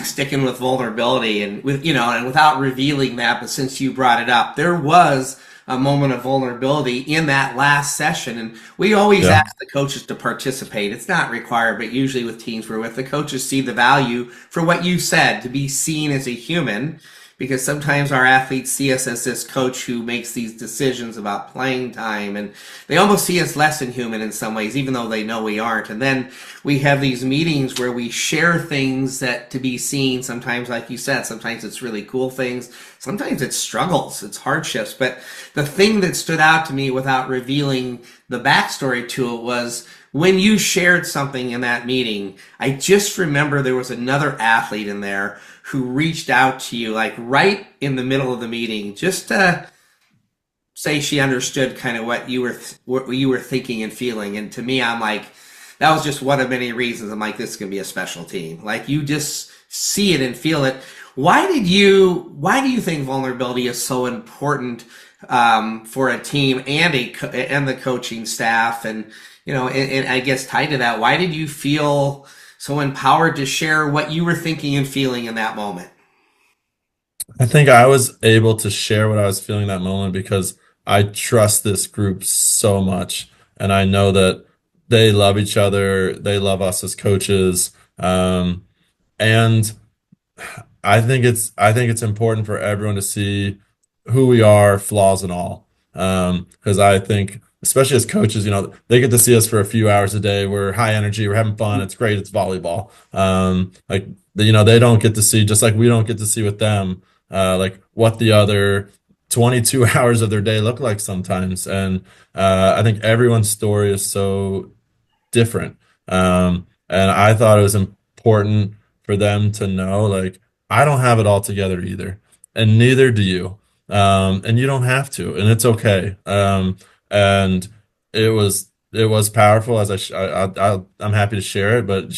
sticking with vulnerability and and without revealing that, but since you brought it up, there was a moment of vulnerability in that last session, and we always Yeah. ask the coaches to participate. It's not required, but usually with teams we're with, the coaches see the value for what you said, to be seen as a human, because sometimes our athletes see us as this coach who makes these decisions about playing time, and they almost see us less than human in some ways, even though they know we aren't. And then we have these meetings where we share things that to be seen. Sometimes, like you said, sometimes it's really cool things. Sometimes it's struggles, it's hardships. But the thing that stood out to me without revealing the backstory to it was when you shared something in that meeting, I just remember there was another athlete in there who reached out to you like right in the middle of the meeting just to say she understood kind of what you were thinking and feeling. And to me, I'm like, that was just one of many reasons I'm like, this is gonna be a special team. Like you just see it and feel it. Why do you think vulnerability is so important for a team and and the coaching staff? And and I guess tied to that, why did you feel so empowered to share what you were thinking and feeling in that moment? I think I was able to share what I was feeling that moment because I trust this group so much, and I know that they love each other, they love us as coaches, and I think it's important for everyone to see who we are, flaws and all. Because I think, especially as coaches, they get to see us for a few hours a day. We're high energy, we're having fun, it's great, it's volleyball. Like they don't get to see, just like we don't get to see with them, like what the other 22 hours of their day look like sometimes. And I think everyone's story is so different. And I thought it was important for them to know, like, I don't have it all together either, and neither do you. And you don't have to, and it's okay. And it was powerful as I'm happy to share it, but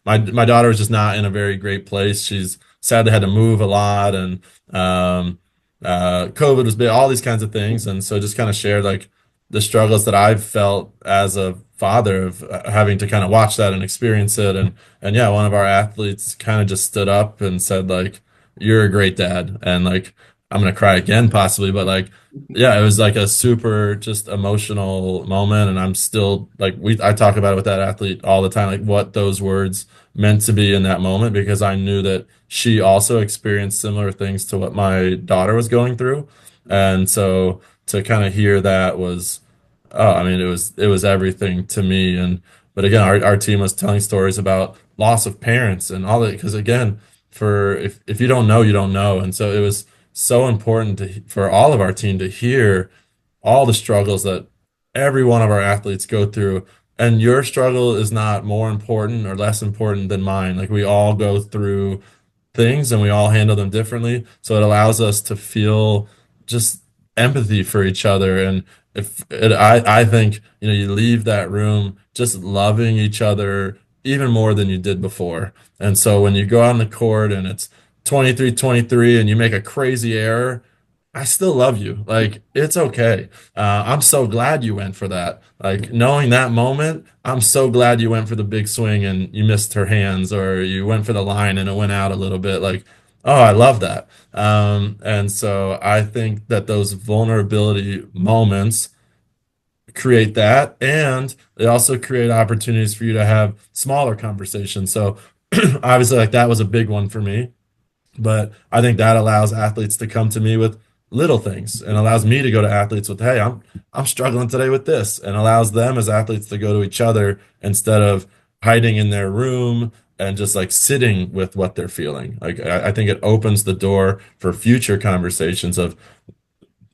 my daughter is just not in a very great place. She's sadly had to move a lot, and COVID was big, all these kinds of things. And so just kind of shared like the struggles that I've felt as a father of having to kind of watch that and experience it. And yeah, one of our athletes kind of just stood up and said like, "You're a great dad," and like I'm gonna cry again possibly, but like yeah, it was like a super just emotional moment, and I'm still like I talk about it with that athlete all the time, like what those words meant to be in that moment, because I knew that she also experienced similar things to what my daughter was going through. And so to kind of hear that was, oh, I mean, it was everything to me. And but again, our team was telling stories about loss of parents and all that, because again, for if you don't know, you don't know. And so it was so important for all of our team to hear all the struggles that every one of our athletes go through. And your struggle is not more important or less important than mine. Like we all go through things and we all handle them differently. So it allows us to feel just empathy for each other. And I think, you leave that room just loving each other even more than you did before. And so when you go out on the court and it's 23-23 and you make a crazy error, I still love you. Like, it's okay. I'm so glad you went for that. Like, knowing that moment, I'm so glad you went for the big swing and you missed her hands, or you went for the line and it went out a little bit. Like, oh, I love that. And so I think that those vulnerability moments create that, and they also create opportunities for you to have smaller conversations. So obviously, like, that was a big one for me, but I think that allows athletes to come to me with little things, and allows me to go to athletes with, hey, I'm struggling today with this, and allows them as athletes to go to each other instead of hiding in their room and just like sitting with what they're feeling. Like, I think it opens the door for future conversations of,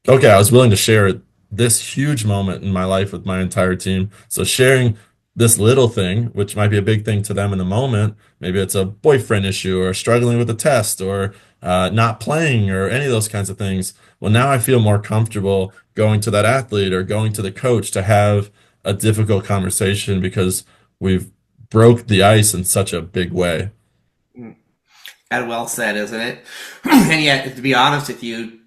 okay, I was willing to share this huge moment in my life with my entire team. So sharing this little thing, which might be a big thing to them in the moment, maybe it's a boyfriend issue or struggling with a test or not playing or any of those kinds of things. Well, now I feel more comfortable going to that athlete or going to the coach to have a difficult conversation because we've broke the ice in such a big way. And well said, isn't it? And yet, to be honest with you,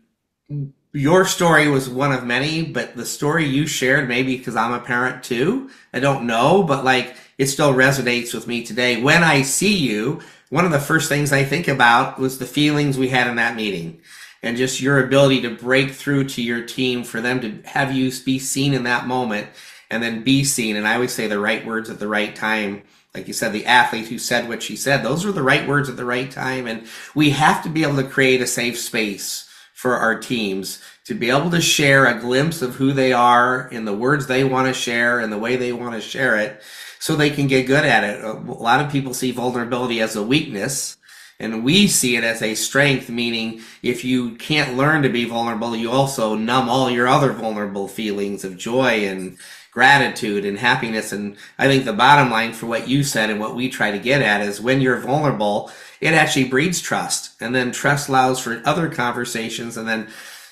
your story was one of many, but the story you shared, maybe because I'm a parent too, I don't know, but like, it still resonates with me today. When I see you, one of the first things I think about was the feelings we had in that meeting and just your ability to break through to your team, for them to have you be seen in that moment and then be seen. And I always say the right words at the right time. Like you said, the athlete who said what she said, those were the right words at the right time. And we have to be able to create a safe space for our teams to be able to share a glimpse of who they are in the words they want to share and the way they want to share it, so they can get good at it. A lot of people see vulnerability as a weakness, and we see it as a strength, meaning if you can't learn to be vulnerable, you also numb all your other vulnerable feelings of joy and gratitude and happiness. And I think the bottom line for what you said and what we try to get at is, when you're vulnerable, it actually breeds trust, and then trust allows for other conversations. And then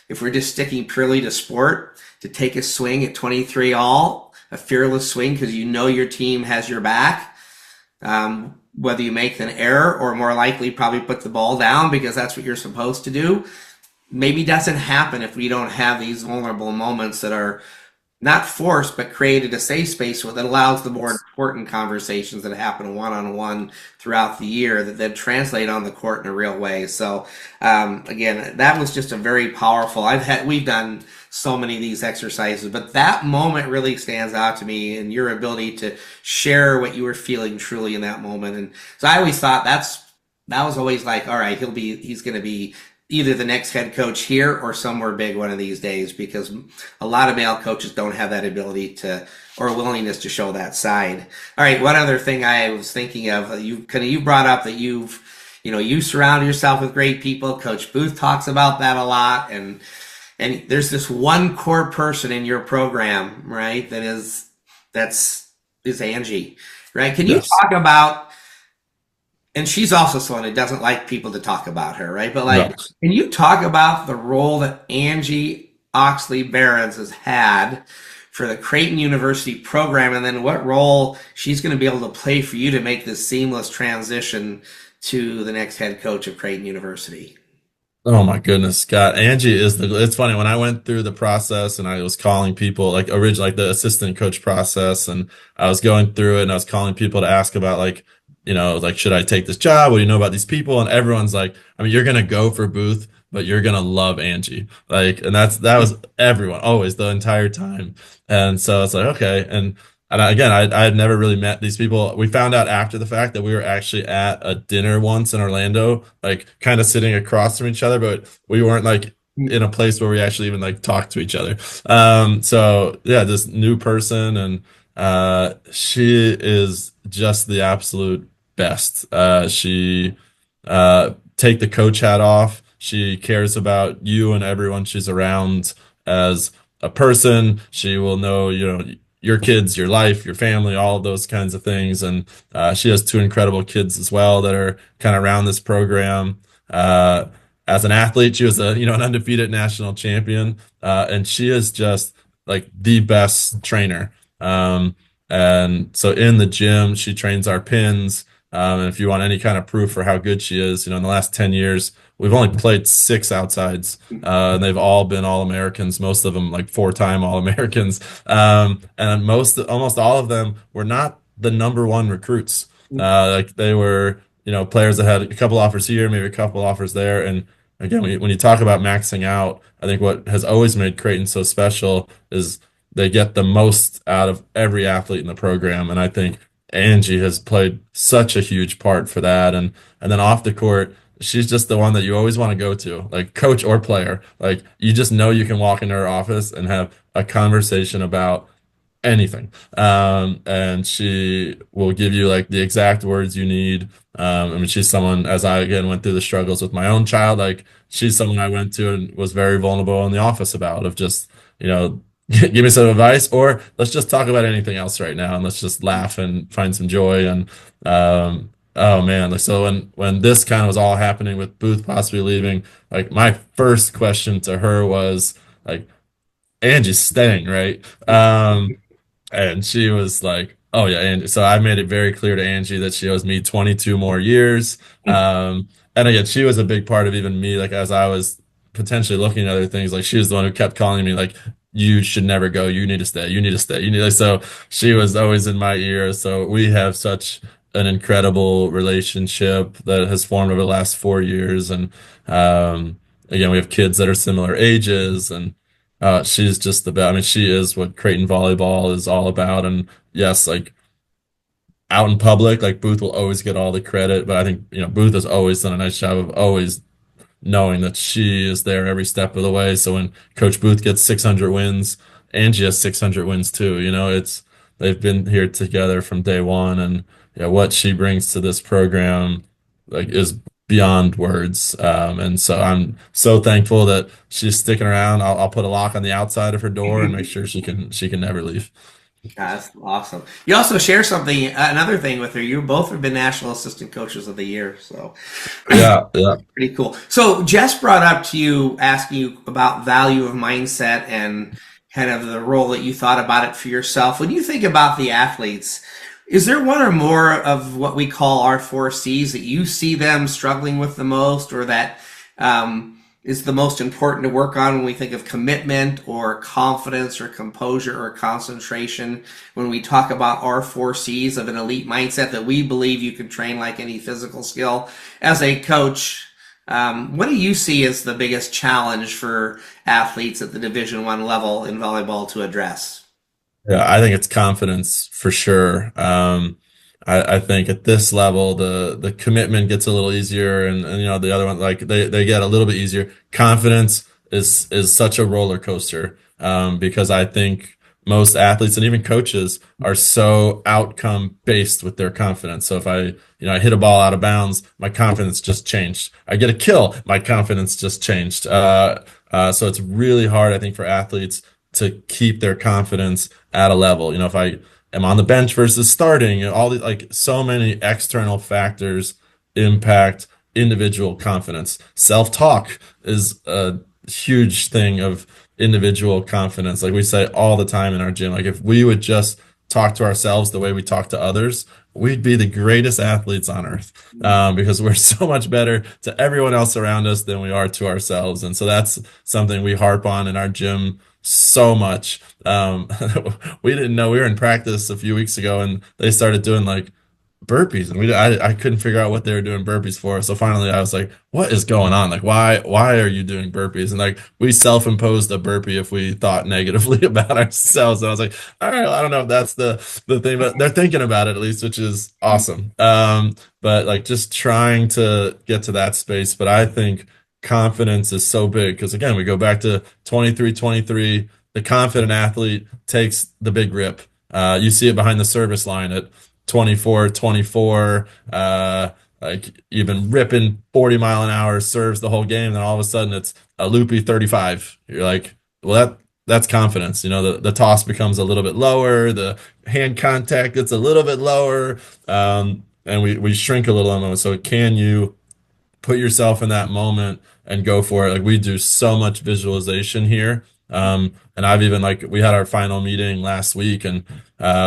if we're just sticking purely to sport, to take a swing at 23 all, a fearless swing because you know your team has your back, whether you make an error or more likely probably put the ball down because that's what you're supposed to do, maybe doesn't happen if we don't have these vulnerable moments that are not forced, but created a safe space that allows the more important conversations that happen one-on-one throughout the year that then translate on the court in a real way. So, again, that was just a very powerful, we've done so many of these exercises, but that moment really stands out to me, and your ability to share what you were feeling truly in that moment. And so I always thought that was always like, all right, he's going to be either the next head coach here or somewhere big one of these days, because a lot of male coaches don't have that ability to, or willingness to show that side. All right. One other thing I was thinking of, you brought up that you surround yourself with great people. Coach Booth talks about that a lot. And there's this one core person in your program, right? That's Angie, right? Can you talk about, and she's also someone who doesn't like people to talk about her, right? But Can you talk about the role that Angie Oxley Behrens has had for the Creighton University program, and then what role she's going to be able to play for you to make this seamless transition to the next head coach of Creighton University? Oh my goodness, Scott. Angie it's funny, when I went through the process and I was calling people, like originally, like the assistant coach process, and I was going through it and I was calling people to ask about, like, should I take this job? What do you know about these people? And everyone's like, I mean, you're going to go for Booth, but you're going to love Angie. And that was everyone, always, the entire time. And so it's like, okay. And again, I had never really met these people. We found out after the fact that we were actually at a dinner once in Orlando, like kind of sitting across from each other, but we weren't like in a place where we actually even like talked to each other. So yeah, this new person, and she is just the absolute best. She take the coach hat off. She cares about you and everyone she's around as a person. She will know, your kids, your life, your family, all of those kinds of things. And she has two incredible kids as well that are kind of around this program. As an athlete, she was an undefeated national champion. And she is just like the best trainer. And so in the gym, she trains our pins. And if you want any kind of proof for how good she is, in the last 10 years, we've only played 6 outsides, and they've all been All-Americans, most of them like 4-time All-Americans. And almost all of them were not the number one recruits. Like they were, players that had a couple offers here, maybe a couple offers there. And again, when you talk about maxing out, I think what has always made Creighton so special is they get the most out of every athlete in the program. And I think Angie has played such a huge part for that. And then off the court, she's just the one that you always want to go to, like coach or player. Like you just know you can walk into her office and have a conversation about anything. And she will give you like the exact words you need. I mean, she's someone, as I again went through the struggles with my own child, like she's someone I went to and was very vulnerable in the office about, of just, give me some advice, or let's just talk about anything else right now and let's just laugh and find some joy. And oh man, like so when this kind of was all happening with Booth possibly leaving, like my first question to her was like, Angie's staying, right? And she was like, "Oh yeah," and so I made it very clear to Angie that she owes me 22 more years. And again, she was a big part of even me, like as I was potentially looking at other things. Like she was the one who kept calling me, like, "You should never go. You need to stay. You need to stay. You need." So she was always in my ear. So we have such an incredible relationship that has formed over the last 4 years, and again, we have kids that are similar ages, and she's just the best. I mean, she is what Creighton volleyball is all about. And yes, like out in public, like Booth will always get all the credit, but I think, Booth has always done a nice job of always knowing that she is there every step of the way. So when Coach Booth gets 600 wins, Angie has 600 wins too. They've been here together from day one, and what she brings to this program like is beyond words. And so I'm so thankful that she's sticking around. I'll put a lock on the outside of her door and make sure she can never leave. That's awesome. You also share something, another thing with her. You both have been National Assistant Coaches of the Year, so yeah, pretty cool. So Jess brought up to you, asking you about value of mindset and kind of the role that you thought about it for yourself. When you think about the athletes, is there one or more of what we call our 4Cs that you see them struggling with the most, or that is the most important to work on when we think of commitment or confidence or composure or concentration, when we talk about our 4Cs of an elite mindset that we believe you can train like any physical skill? As a coach, what do you see as the biggest challenge for athletes at the Division I level in volleyball to address? Yeah, I think it's confidence for sure. I think at this level, the commitment gets a little easier, and the other one, like they get a little bit easier. Confidence is such a roller coaster, because I think most athletes and even coaches are so outcome based with their confidence. So if I hit a ball out of bounds, my confidence just changed. I get a kill, my confidence just changed. So it's really hard, I think, for athletes to keep their confidence at a level. If I am on the bench versus starting, all the, like, so many external factors impact individual confidence. Self-talk is a huge thing of individual confidence. Like we say all the time in our gym, like if we would just talk to ourselves the way we talk to others, we'd be the greatest athletes on earth, because we're so much better to everyone else around us than we are to ourselves. And so that's something we harp on in our gym so much. We didn't know, we were in practice a few weeks ago and they started doing like burpees, and I couldn't figure out what they were doing burpees for. So finally I was like, what is going on? Like, why are you doing burpees? And like, we self-imposed a burpee if we thought negatively about ourselves. And I was like, all right, well, I don't know if that's the thing, but they're thinking about it at least, which is awesome. But like just trying to get to that space. But I think confidence is so big, because again, we go back to 23-23. The confident athlete takes the big rip. You see it behind the service line at 24-24, like you've been ripping 40-mile-an-hour serves the whole game, then all of a sudden it's a loopy 35. You're like, well, that's confidence. The toss becomes a little bit lower, the hand contact gets a little bit lower, and we shrink a little in the moment. So can you put yourself in that moment and go for it? Like we do so much visualization here. And I've even, like, we had our final meeting last week, and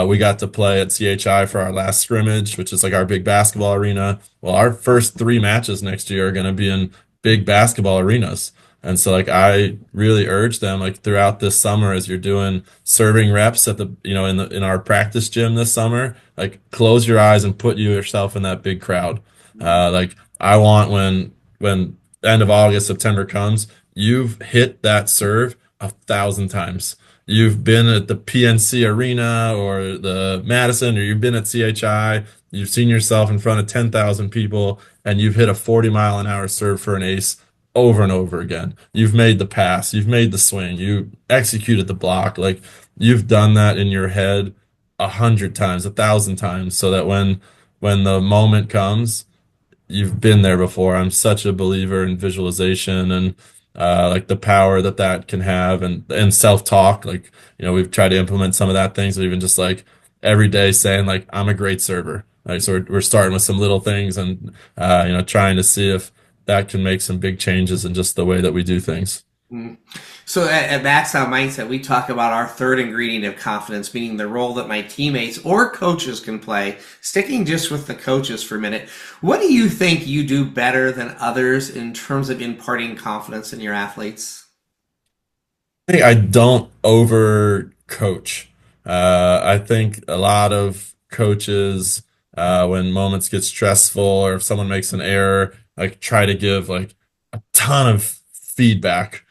we got to play at CHI for our last scrimmage, which is like our big basketball arena. Well, our first 3 matches next year are going to be in big basketball arenas. And so like I really urge them, like throughout this summer, as you're doing serving reps at the in our practice gym this summer, like close your eyes and put yourself in that big crowd. Like I want when end of August, September comes, you've hit that serve 1,000 times. you've been at the PNC Arena or the Madison, or you've been at CHI, you've seen yourself in front of 10,000 people, and you've hit a 40-mile-an-hour serve for an ace over and over again. You've made the pass, you've made the swing, you executed the block. Like you've done that in your head 100 times, 1,000 times, so that when the moment comes, you've been there before. I'm such a believer in visualization and like the power that that can have, and self-talk. Like, we've tried to implement some of that things, but even just like every day saying like, I'm a great server. Like, so we're starting with some little things and, trying to see if that can make some big changes in just the way that we do things. So at Max Out Mindset, we talk about our third ingredient of confidence, meaning the role that my teammates or coaches can play. Sticking just with the coaches for a minute, what do you think you do better than others in terms of imparting confidence in your athletes? I think I don't over coach. I think a lot of coaches, when moments get stressful or if someone makes an error, like try to give like a ton of feedback,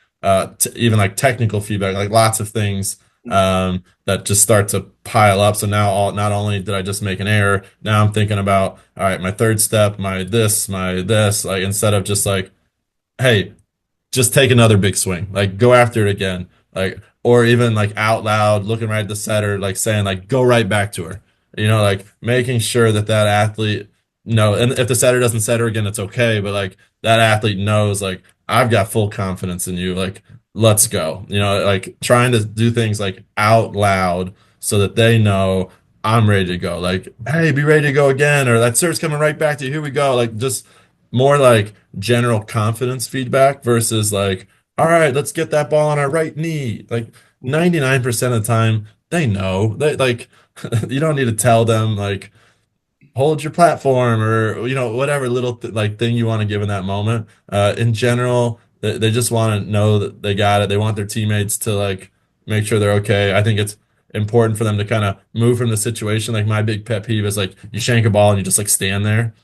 even like technical feedback, like lots of things that just start to pile up. So now not only did I just make an error, now I'm thinking about, all right, my third step, my this, like instead of just like, hey, just take another big swing. Like go after it again. Like, or even like out loud, looking right at the setter, like saying like, go right back to her. Like making sure that that athlete and if the setter doesn't set her again, it's okay. But like that athlete knows like, I've got full confidence in you. Like, let's go. Like trying to do things like out loud so that they know I'm ready to go. Like, hey, be ready to go again. Or that serve's coming right back to you. Here we go. Like just more like general confidence feedback versus like, all right, let's get that ball on our right knee. Like 99% of the time, they know. They like you don't need to tell them like hold your platform or whatever little like thing you want to give in that moment. In general, they just want to know that they got it. They want their teammates to like make sure they're okay. I think it's important for them to kind of move from the situation. Like my big pet peeve is like you shank a ball and you just like stand there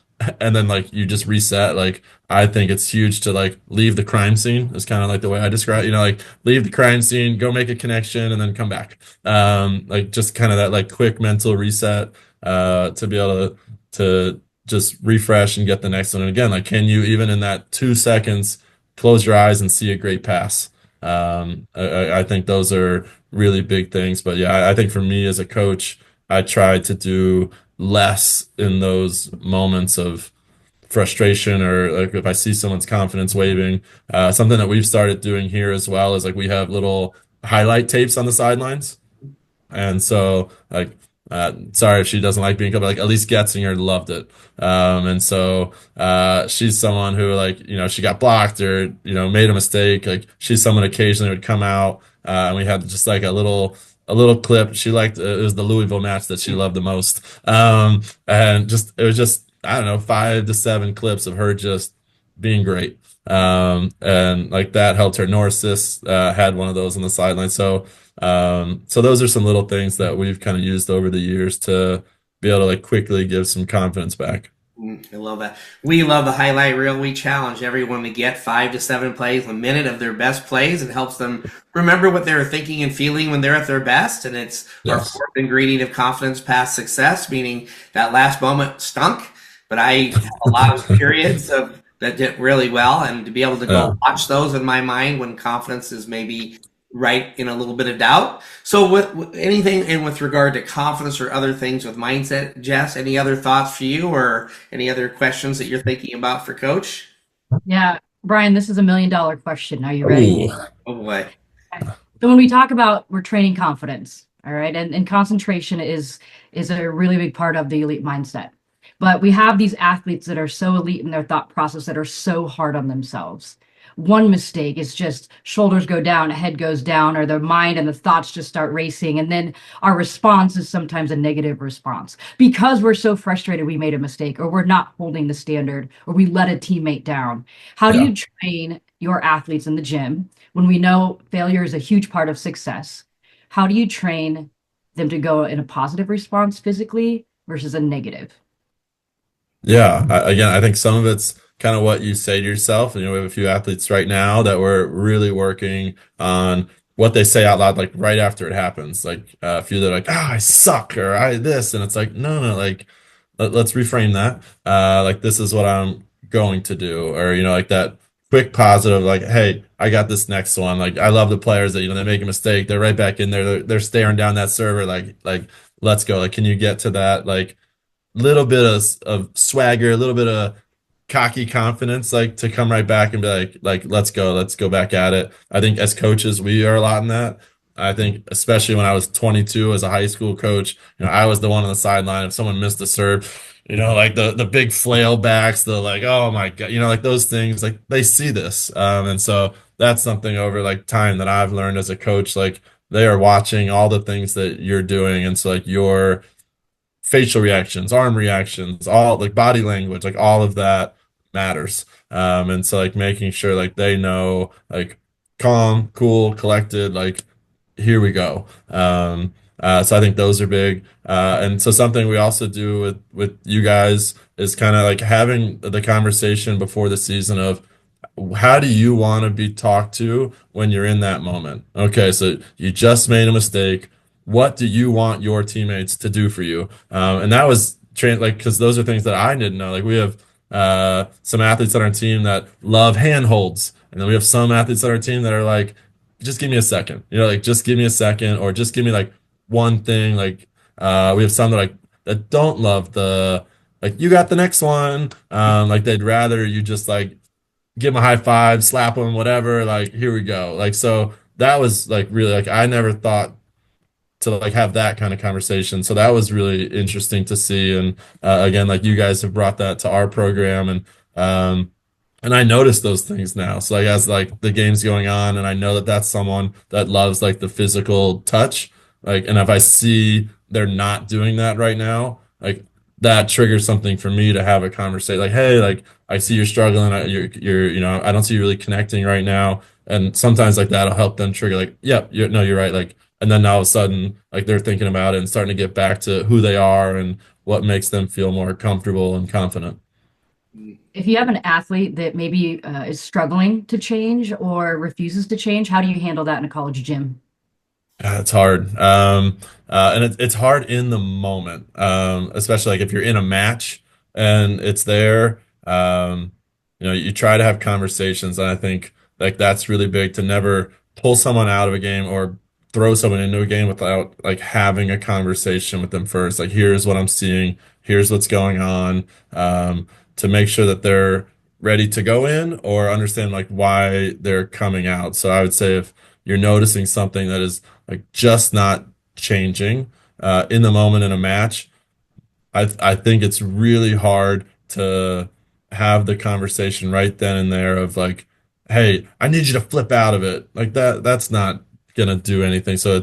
and then like you just reset. Like I think it's huge to like leave the crime scene is kind of like the way I describe, like leave the crime scene, go make a connection and then come back. Like just kind of that like quick mental reset to be able to just refresh and get the next one. And again, like can you even in that 2 seconds close your eyes and see a great pass? I think those are really big things. But yeah, I think for me as a coach, I try to do less in those moments of frustration or like if I see someone's confidence waving. Something that we've started doing here as well is like we have little highlight tapes on the sidelines. And so like sorry if she doesn't like being covered, like Elise Getzinger loved it. And so she's someone who like, she got blocked or, made a mistake. Like she's someone occasionally would come out and we had just like a little clip. She liked it was the Louisville match that she loved the most. And just it was just I don't know 5 to 7 clips of her just being great. And like that helped her. Norris had one of those on the sideline. So those are some little things that we've kind of used over the years to be able to like quickly give some confidence back. I love that. We love the highlight reel. We challenge everyone to get 5 to 7 plays, a minute of their best plays. It helps them remember what they're thinking and feeling when they're at their best. And it's our fourth ingredient of confidence past success, meaning that last moment stunk. But I have a lot of periods that did really well. And to be able to go watch those in my mind when confidence is maybe right in a little bit of doubt. So with anything in with regard to confidence or other things with mindset, Jess, any other thoughts for you or any other questions that you're thinking about for Coach? Yeah, Brian, this is $1 million question. Are you ready? Ooh. Oh boy. So when we talk about we're training confidence, all right, and concentration is a really big part of the elite mindset. But we have these athletes that are so elite in their thought process that are so hard on themselves. One mistake is just shoulders go down, head goes down, or their mind and the thoughts just start racing. And then our response is sometimes a negative response because we're so frustrated we made a mistake or we're not holding the standard or we let a teammate down. How do you train your athletes in the gym when we know failure is a huge part of success? How do you train them to go in a positive response physically versus a negative? Yeah, again, I think some of it's kind of what you say to yourself. We have a few athletes right now that we're really working on what they say out loud, like right after it happens. Like a few that are like, I suck, or I this, and it's like, no, like let's reframe that. Like this is what I'm going to do, or like that quick positive, like, hey, I got this next one. Like I love the players that they make a mistake, they're right back in there, they're staring down that server, like let's go. Like, can you get to that like little bit of swagger, a little bit of cocky confidence, like to come right back and be like let's go back at it. I think as coaches we are a lot in that. I think especially when I was 22 as a high school coach, I was the one on the sideline if someone missed a serve, like the big flail backs, the like, oh my God, like those things, like they see this. And so that's something over like time that I've learned as a coach, like they are watching all the things that you're doing. And so like your facial reactions, arm reactions, all like body language, like all of that matters. And so like making sure like they know like calm, cool, collected, like here we go. So I think those are big. And so something we also do with you guys is kind of like having the conversation before the season of how do you want to be talked to when you're in that moment? Okay, so you just made a mistake. What do you want your teammates to do for you? And that was like because those are things that I didn't know. Like we have some athletes on our team that love handholds, and then we have some athletes on our team that are like, just give me a second. Like just give me a second, or just give me like one thing. Like we have some that don't love the like you got the next one. Like they'd rather you just like give him a high five, slap him, whatever. Like, here we go. Like, so that was like really like I never thought to like have that kind of conversation. So that was really interesting to see. And again, like you guys have brought that to our program, and I notice those things now. So like as like the game's going on, and I know that that's someone that loves like the physical touch. Like, and if I see they're not doing that right now, like that triggers something for me to have a conversation. Like, hey, like I see you're struggling. You're, I don't see you really connecting right now. And sometimes like that'll help them trigger. Like, yep, no, you're right. Like, and then all of a sudden, like they're thinking about it and starting to get back to who they are and what makes them feel more comfortable and confident. If you have an athlete that maybe is struggling to change or refuses to change, how do you handle that in a college gym? It's hard. And it's hard in the moment, especially like if you're in a match and it's there. You try to have conversations, and I think like that's really big to never pull someone out of a game or throw someone into a game without like having a conversation with them first. Like, here's what I'm seeing, here's what's going on, to make sure that they're ready to go in or understand like why they're coming out. So I would say if you're noticing something that is like just not changing in the moment in a match, I think it's really hard to have the conversation right then and there of like, hey, I need you to flip out of it. Like that's not gonna do anything. So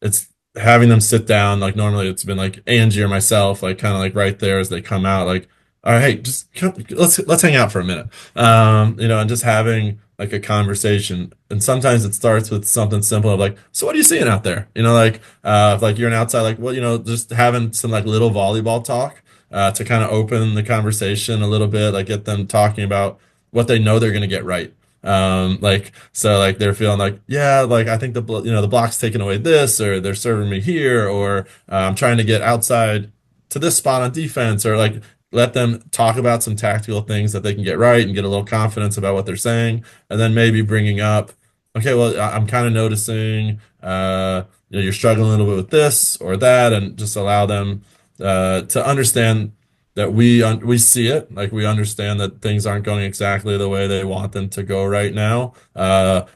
it's having them sit down. Like normally it's been like Angie or myself, like kind of like right there as they come out, like, all right, hey, just come, let's hang out for a minute. And just having like a conversation. And sometimes it starts with something simple of like, so what are you seeing out there? If like you're an outside, like, well, just having some like little volleyball talk to kind of open the conversation a little bit, like get them talking about what they know they're going to get right. Like, so like they're feeling like, yeah, like I think the block's taking away this, or they're serving me here, or I'm trying to get outside to this spot on defense, or like let them talk about some tactical things that they can get right and get a little confidence about what they're saying. And then maybe bringing up, okay, well, I'm kind of noticing, you're struggling a little bit with this or that, and just allow them to understand that we see it, like we understand that things aren't going exactly the way they want them to go right now.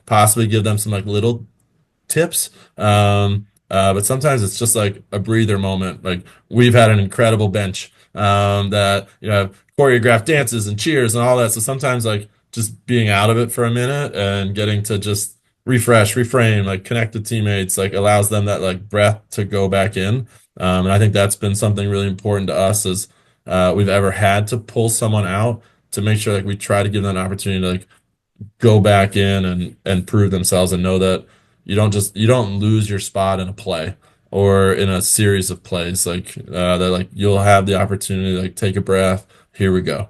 Possibly give them some like little tips. But sometimes it's just like a breather moment. Like we've had an incredible bench that have choreographed dances and cheers and all that. So sometimes like just being out of it for a minute and getting to just refresh, reframe, like connect with teammates, like allows them that like breath to go back in. And I think that's been something really important to us as we've ever had to pull someone out to make sure like we try to give them an opportunity to like go back in and prove themselves and know that you don't lose your spot in a play or in a series of plays, like that like you'll have the opportunity to like take a breath, here we go.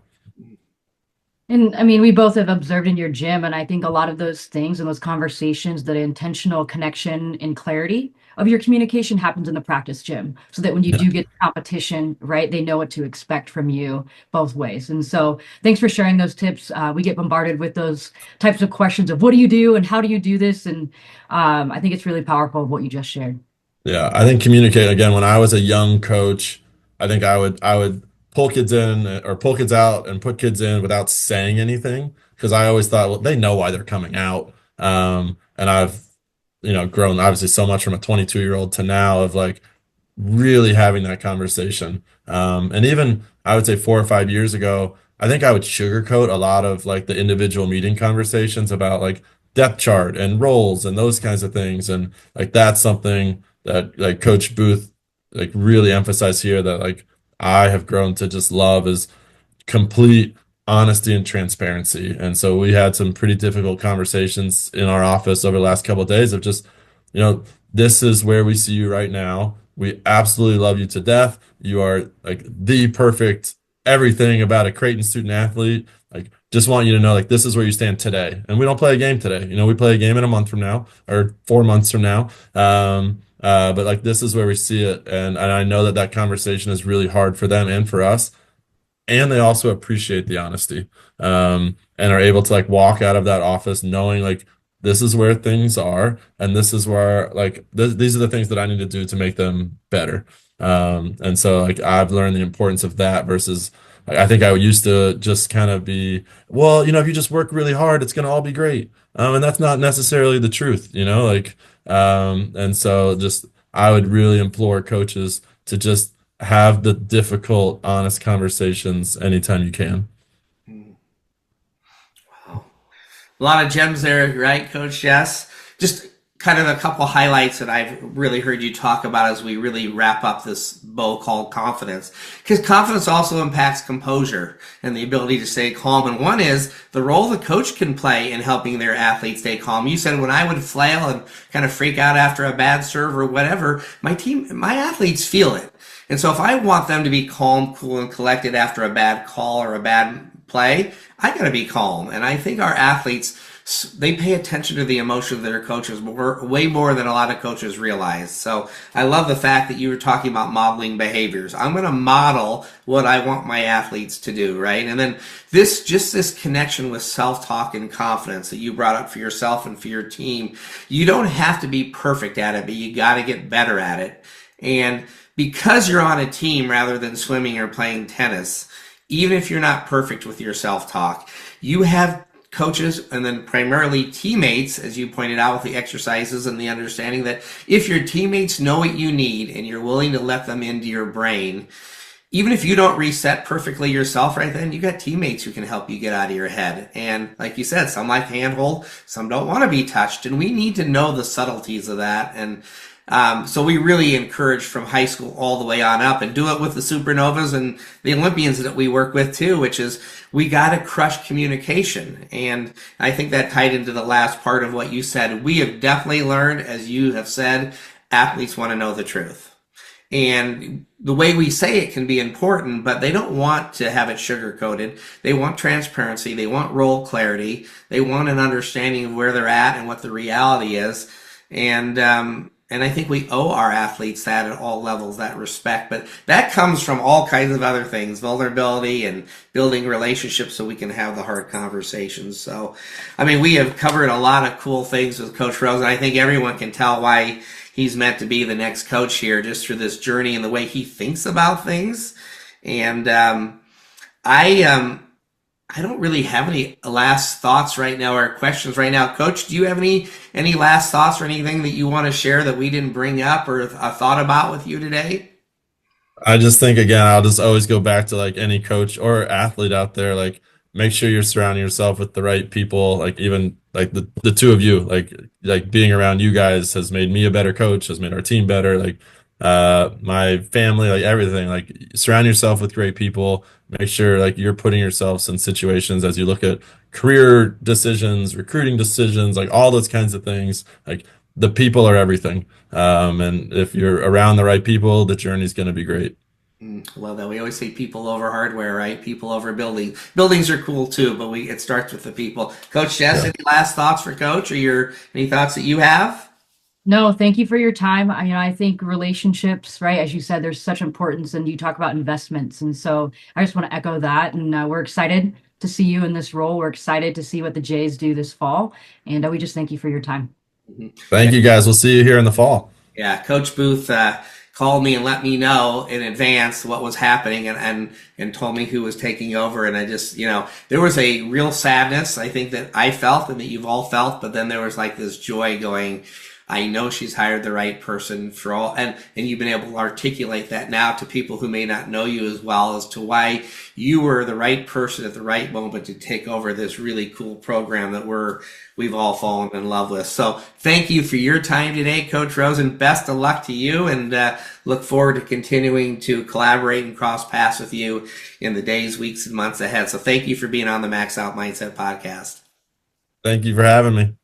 And I mean, we both have observed in your gym, and I think a lot of those things and those conversations, the intentional connection and clarity of your communication happens in the practice gym, so that when you Yeah. do get competition, right, they know what to expect from you both ways. And so, thanks for sharing those tips. We get bombarded with those types of questions of what do you do and how do you do this, and I think it's really powerful what you just shared. Yeah, I think communicate again. When I was a young coach, I think I would pull kids in or pull kids out and put kids in without saying anything because I always thought, well, they know why they're coming out. And I've grown obviously so much from a 22-year-old to now of like really having that conversation. And even I would say 4 or 5 years ago, I think I would sugarcoat a lot of like the individual meeting conversations about like depth chart and roles and those kinds of things. And like that's something that like Coach Booth like really emphasized here that like I have grown to just love is complete honesty and transparency. And so we had some pretty difficult conversations in our office over the last couple of days of just, you know, this is where we see you right now. We absolutely love you to death. You are like the perfect everything about a Creighton student athlete. Like, just want you to know, like, this is where you stand today. And we don't play a game today. You know, we play a game in a month from now or 4 months from now. But like, this is where we see it. And I know that that conversation is really hard for them and for us, and they also appreciate the honesty, and are able to like walk out of that office knowing like this is where things are and this is where like these are the things that I need to do to make them better. And so like I've learned the importance of that versus like, I think I used to just kind of be, well, if you just work really hard it's going to all be great, and that's not necessarily the truth, like and so just I would really implore coaches to just have the difficult, honest conversations anytime you can. Wow. A lot of gems there, right, Coach Jess? Just kind of a couple highlights that I've really heard you talk about as we really wrap up this bow called confidence. Because confidence also impacts composure and the ability to stay calm. And one is the role the coach can play in helping their athletes stay calm. You said when I would flail and kind of freak out after a bad serve or whatever, my athletes feel it. And so if I want them to be calm, cool, and collected after a bad call or a bad play, I got to be calm. And I think our athletes, they pay attention to the emotion of their coaches way more than a lot of coaches realize. So I love the fact that you were talking about modeling behaviors. I'm going to model what I want my athletes to do, right? And then this connection with self-talk and confidence that you brought up for yourself and for your team. You don't have to be perfect at it, but you got to get better at it. And because you're on a team rather than swimming or playing tennis, even if you're not perfect with your self-talk, you have coaches and then primarily teammates, as you pointed out with the exercises and the understanding that if your teammates know what you need and you're willing to let them into your brain, even if you don't reset perfectly yourself right then, you got teammates who can help you get out of your head. And like you said, some like handhold, some don't want to be touched, and we need to know the subtleties of that. And so we really encourage from high school all the way on up, and do it with the supernovas and the Olympians that we work with too, which is we got to crush communication. And I think that tied into the last part of what you said. We have definitely learned, as you have said, athletes want to know the truth. And the way we say it can be important, but they don't want to have it sugar-coated. They want transparency. They want role clarity. They want an understanding of where they're at and what the reality is. And I think we owe our athletes that at all levels, that respect. But that comes from all kinds of other things, vulnerability and building relationships so we can have the hard conversations. So, I mean, we have covered a lot of cool things with Coach Rosen. I think everyone can tell why he's meant to be the next coach here, just through this journey and the way he thinks about things. And I don't really have any last thoughts right now or questions right now. Coach, do you have any last thoughts or anything that you want to share that we didn't bring up or thought about with you today? I just think again, I'll just always go back to like any coach or athlete out there, like make sure you're surrounding yourself with the right people. Like even like the two of you, like being around you guys has made me a better coach, has made our team better. Like my family, like everything, like surround yourself with great people. Make sure like you're putting yourselves in situations as you look at career decisions, recruiting decisions, like all those kinds of things. Like the people are everything. And if you're around the right people, the journey's going to be great. Love that. We always say people over hardware, right? People over buildings. Buildings are cool too, but it starts with the people. Coach Jess, any last thoughts for Coach, or any thoughts that you have? No, thank you for your time. I think relationships, right? As you said, there's such importance, and you talk about investments. And so I just want to echo that. And we're excited to see you in this role. We're excited to see what the Jays do this fall. And we just thank you for your time. Thank you, guys. We'll see you here in the fall. Yeah, Coach Booth called me and let me know in advance what was happening and told me who was taking over. And I just, there was a real sadness, I think, that I felt and that you've all felt, but then there was like this joy going, I know she's hired the right person for all, and you've been able to articulate that now to people who may not know you as well as to why you were the right person at the right moment to take over this really cool program that we've all fallen in love with. So thank you for your time today, Coach Rosen. Best of luck to you, and look forward to continuing to collaborate and cross paths with you in the days, weeks, and months ahead. So thank you for being on the Max Out Mindset podcast. Thank you for having me.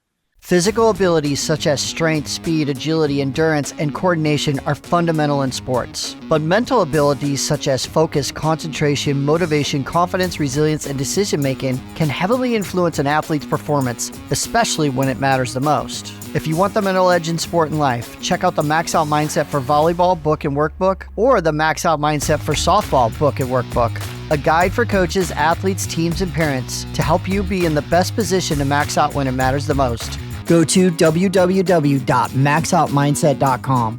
Physical abilities such as strength, speed, agility, endurance, and coordination are fundamental in sports. But mental abilities such as focus, concentration, motivation, confidence, resilience, and decision-making can heavily influence an athlete's performance, especially when it matters the most. If you want the mental edge in sport and life, check out the Max Out Mindset for Volleyball book and workbook, or the Max Out Mindset for Softball book and workbook. A guide for coaches, athletes, teams, and parents to help you be in the best position to max out when it matters the most. Go to www.maxoutmindset.com.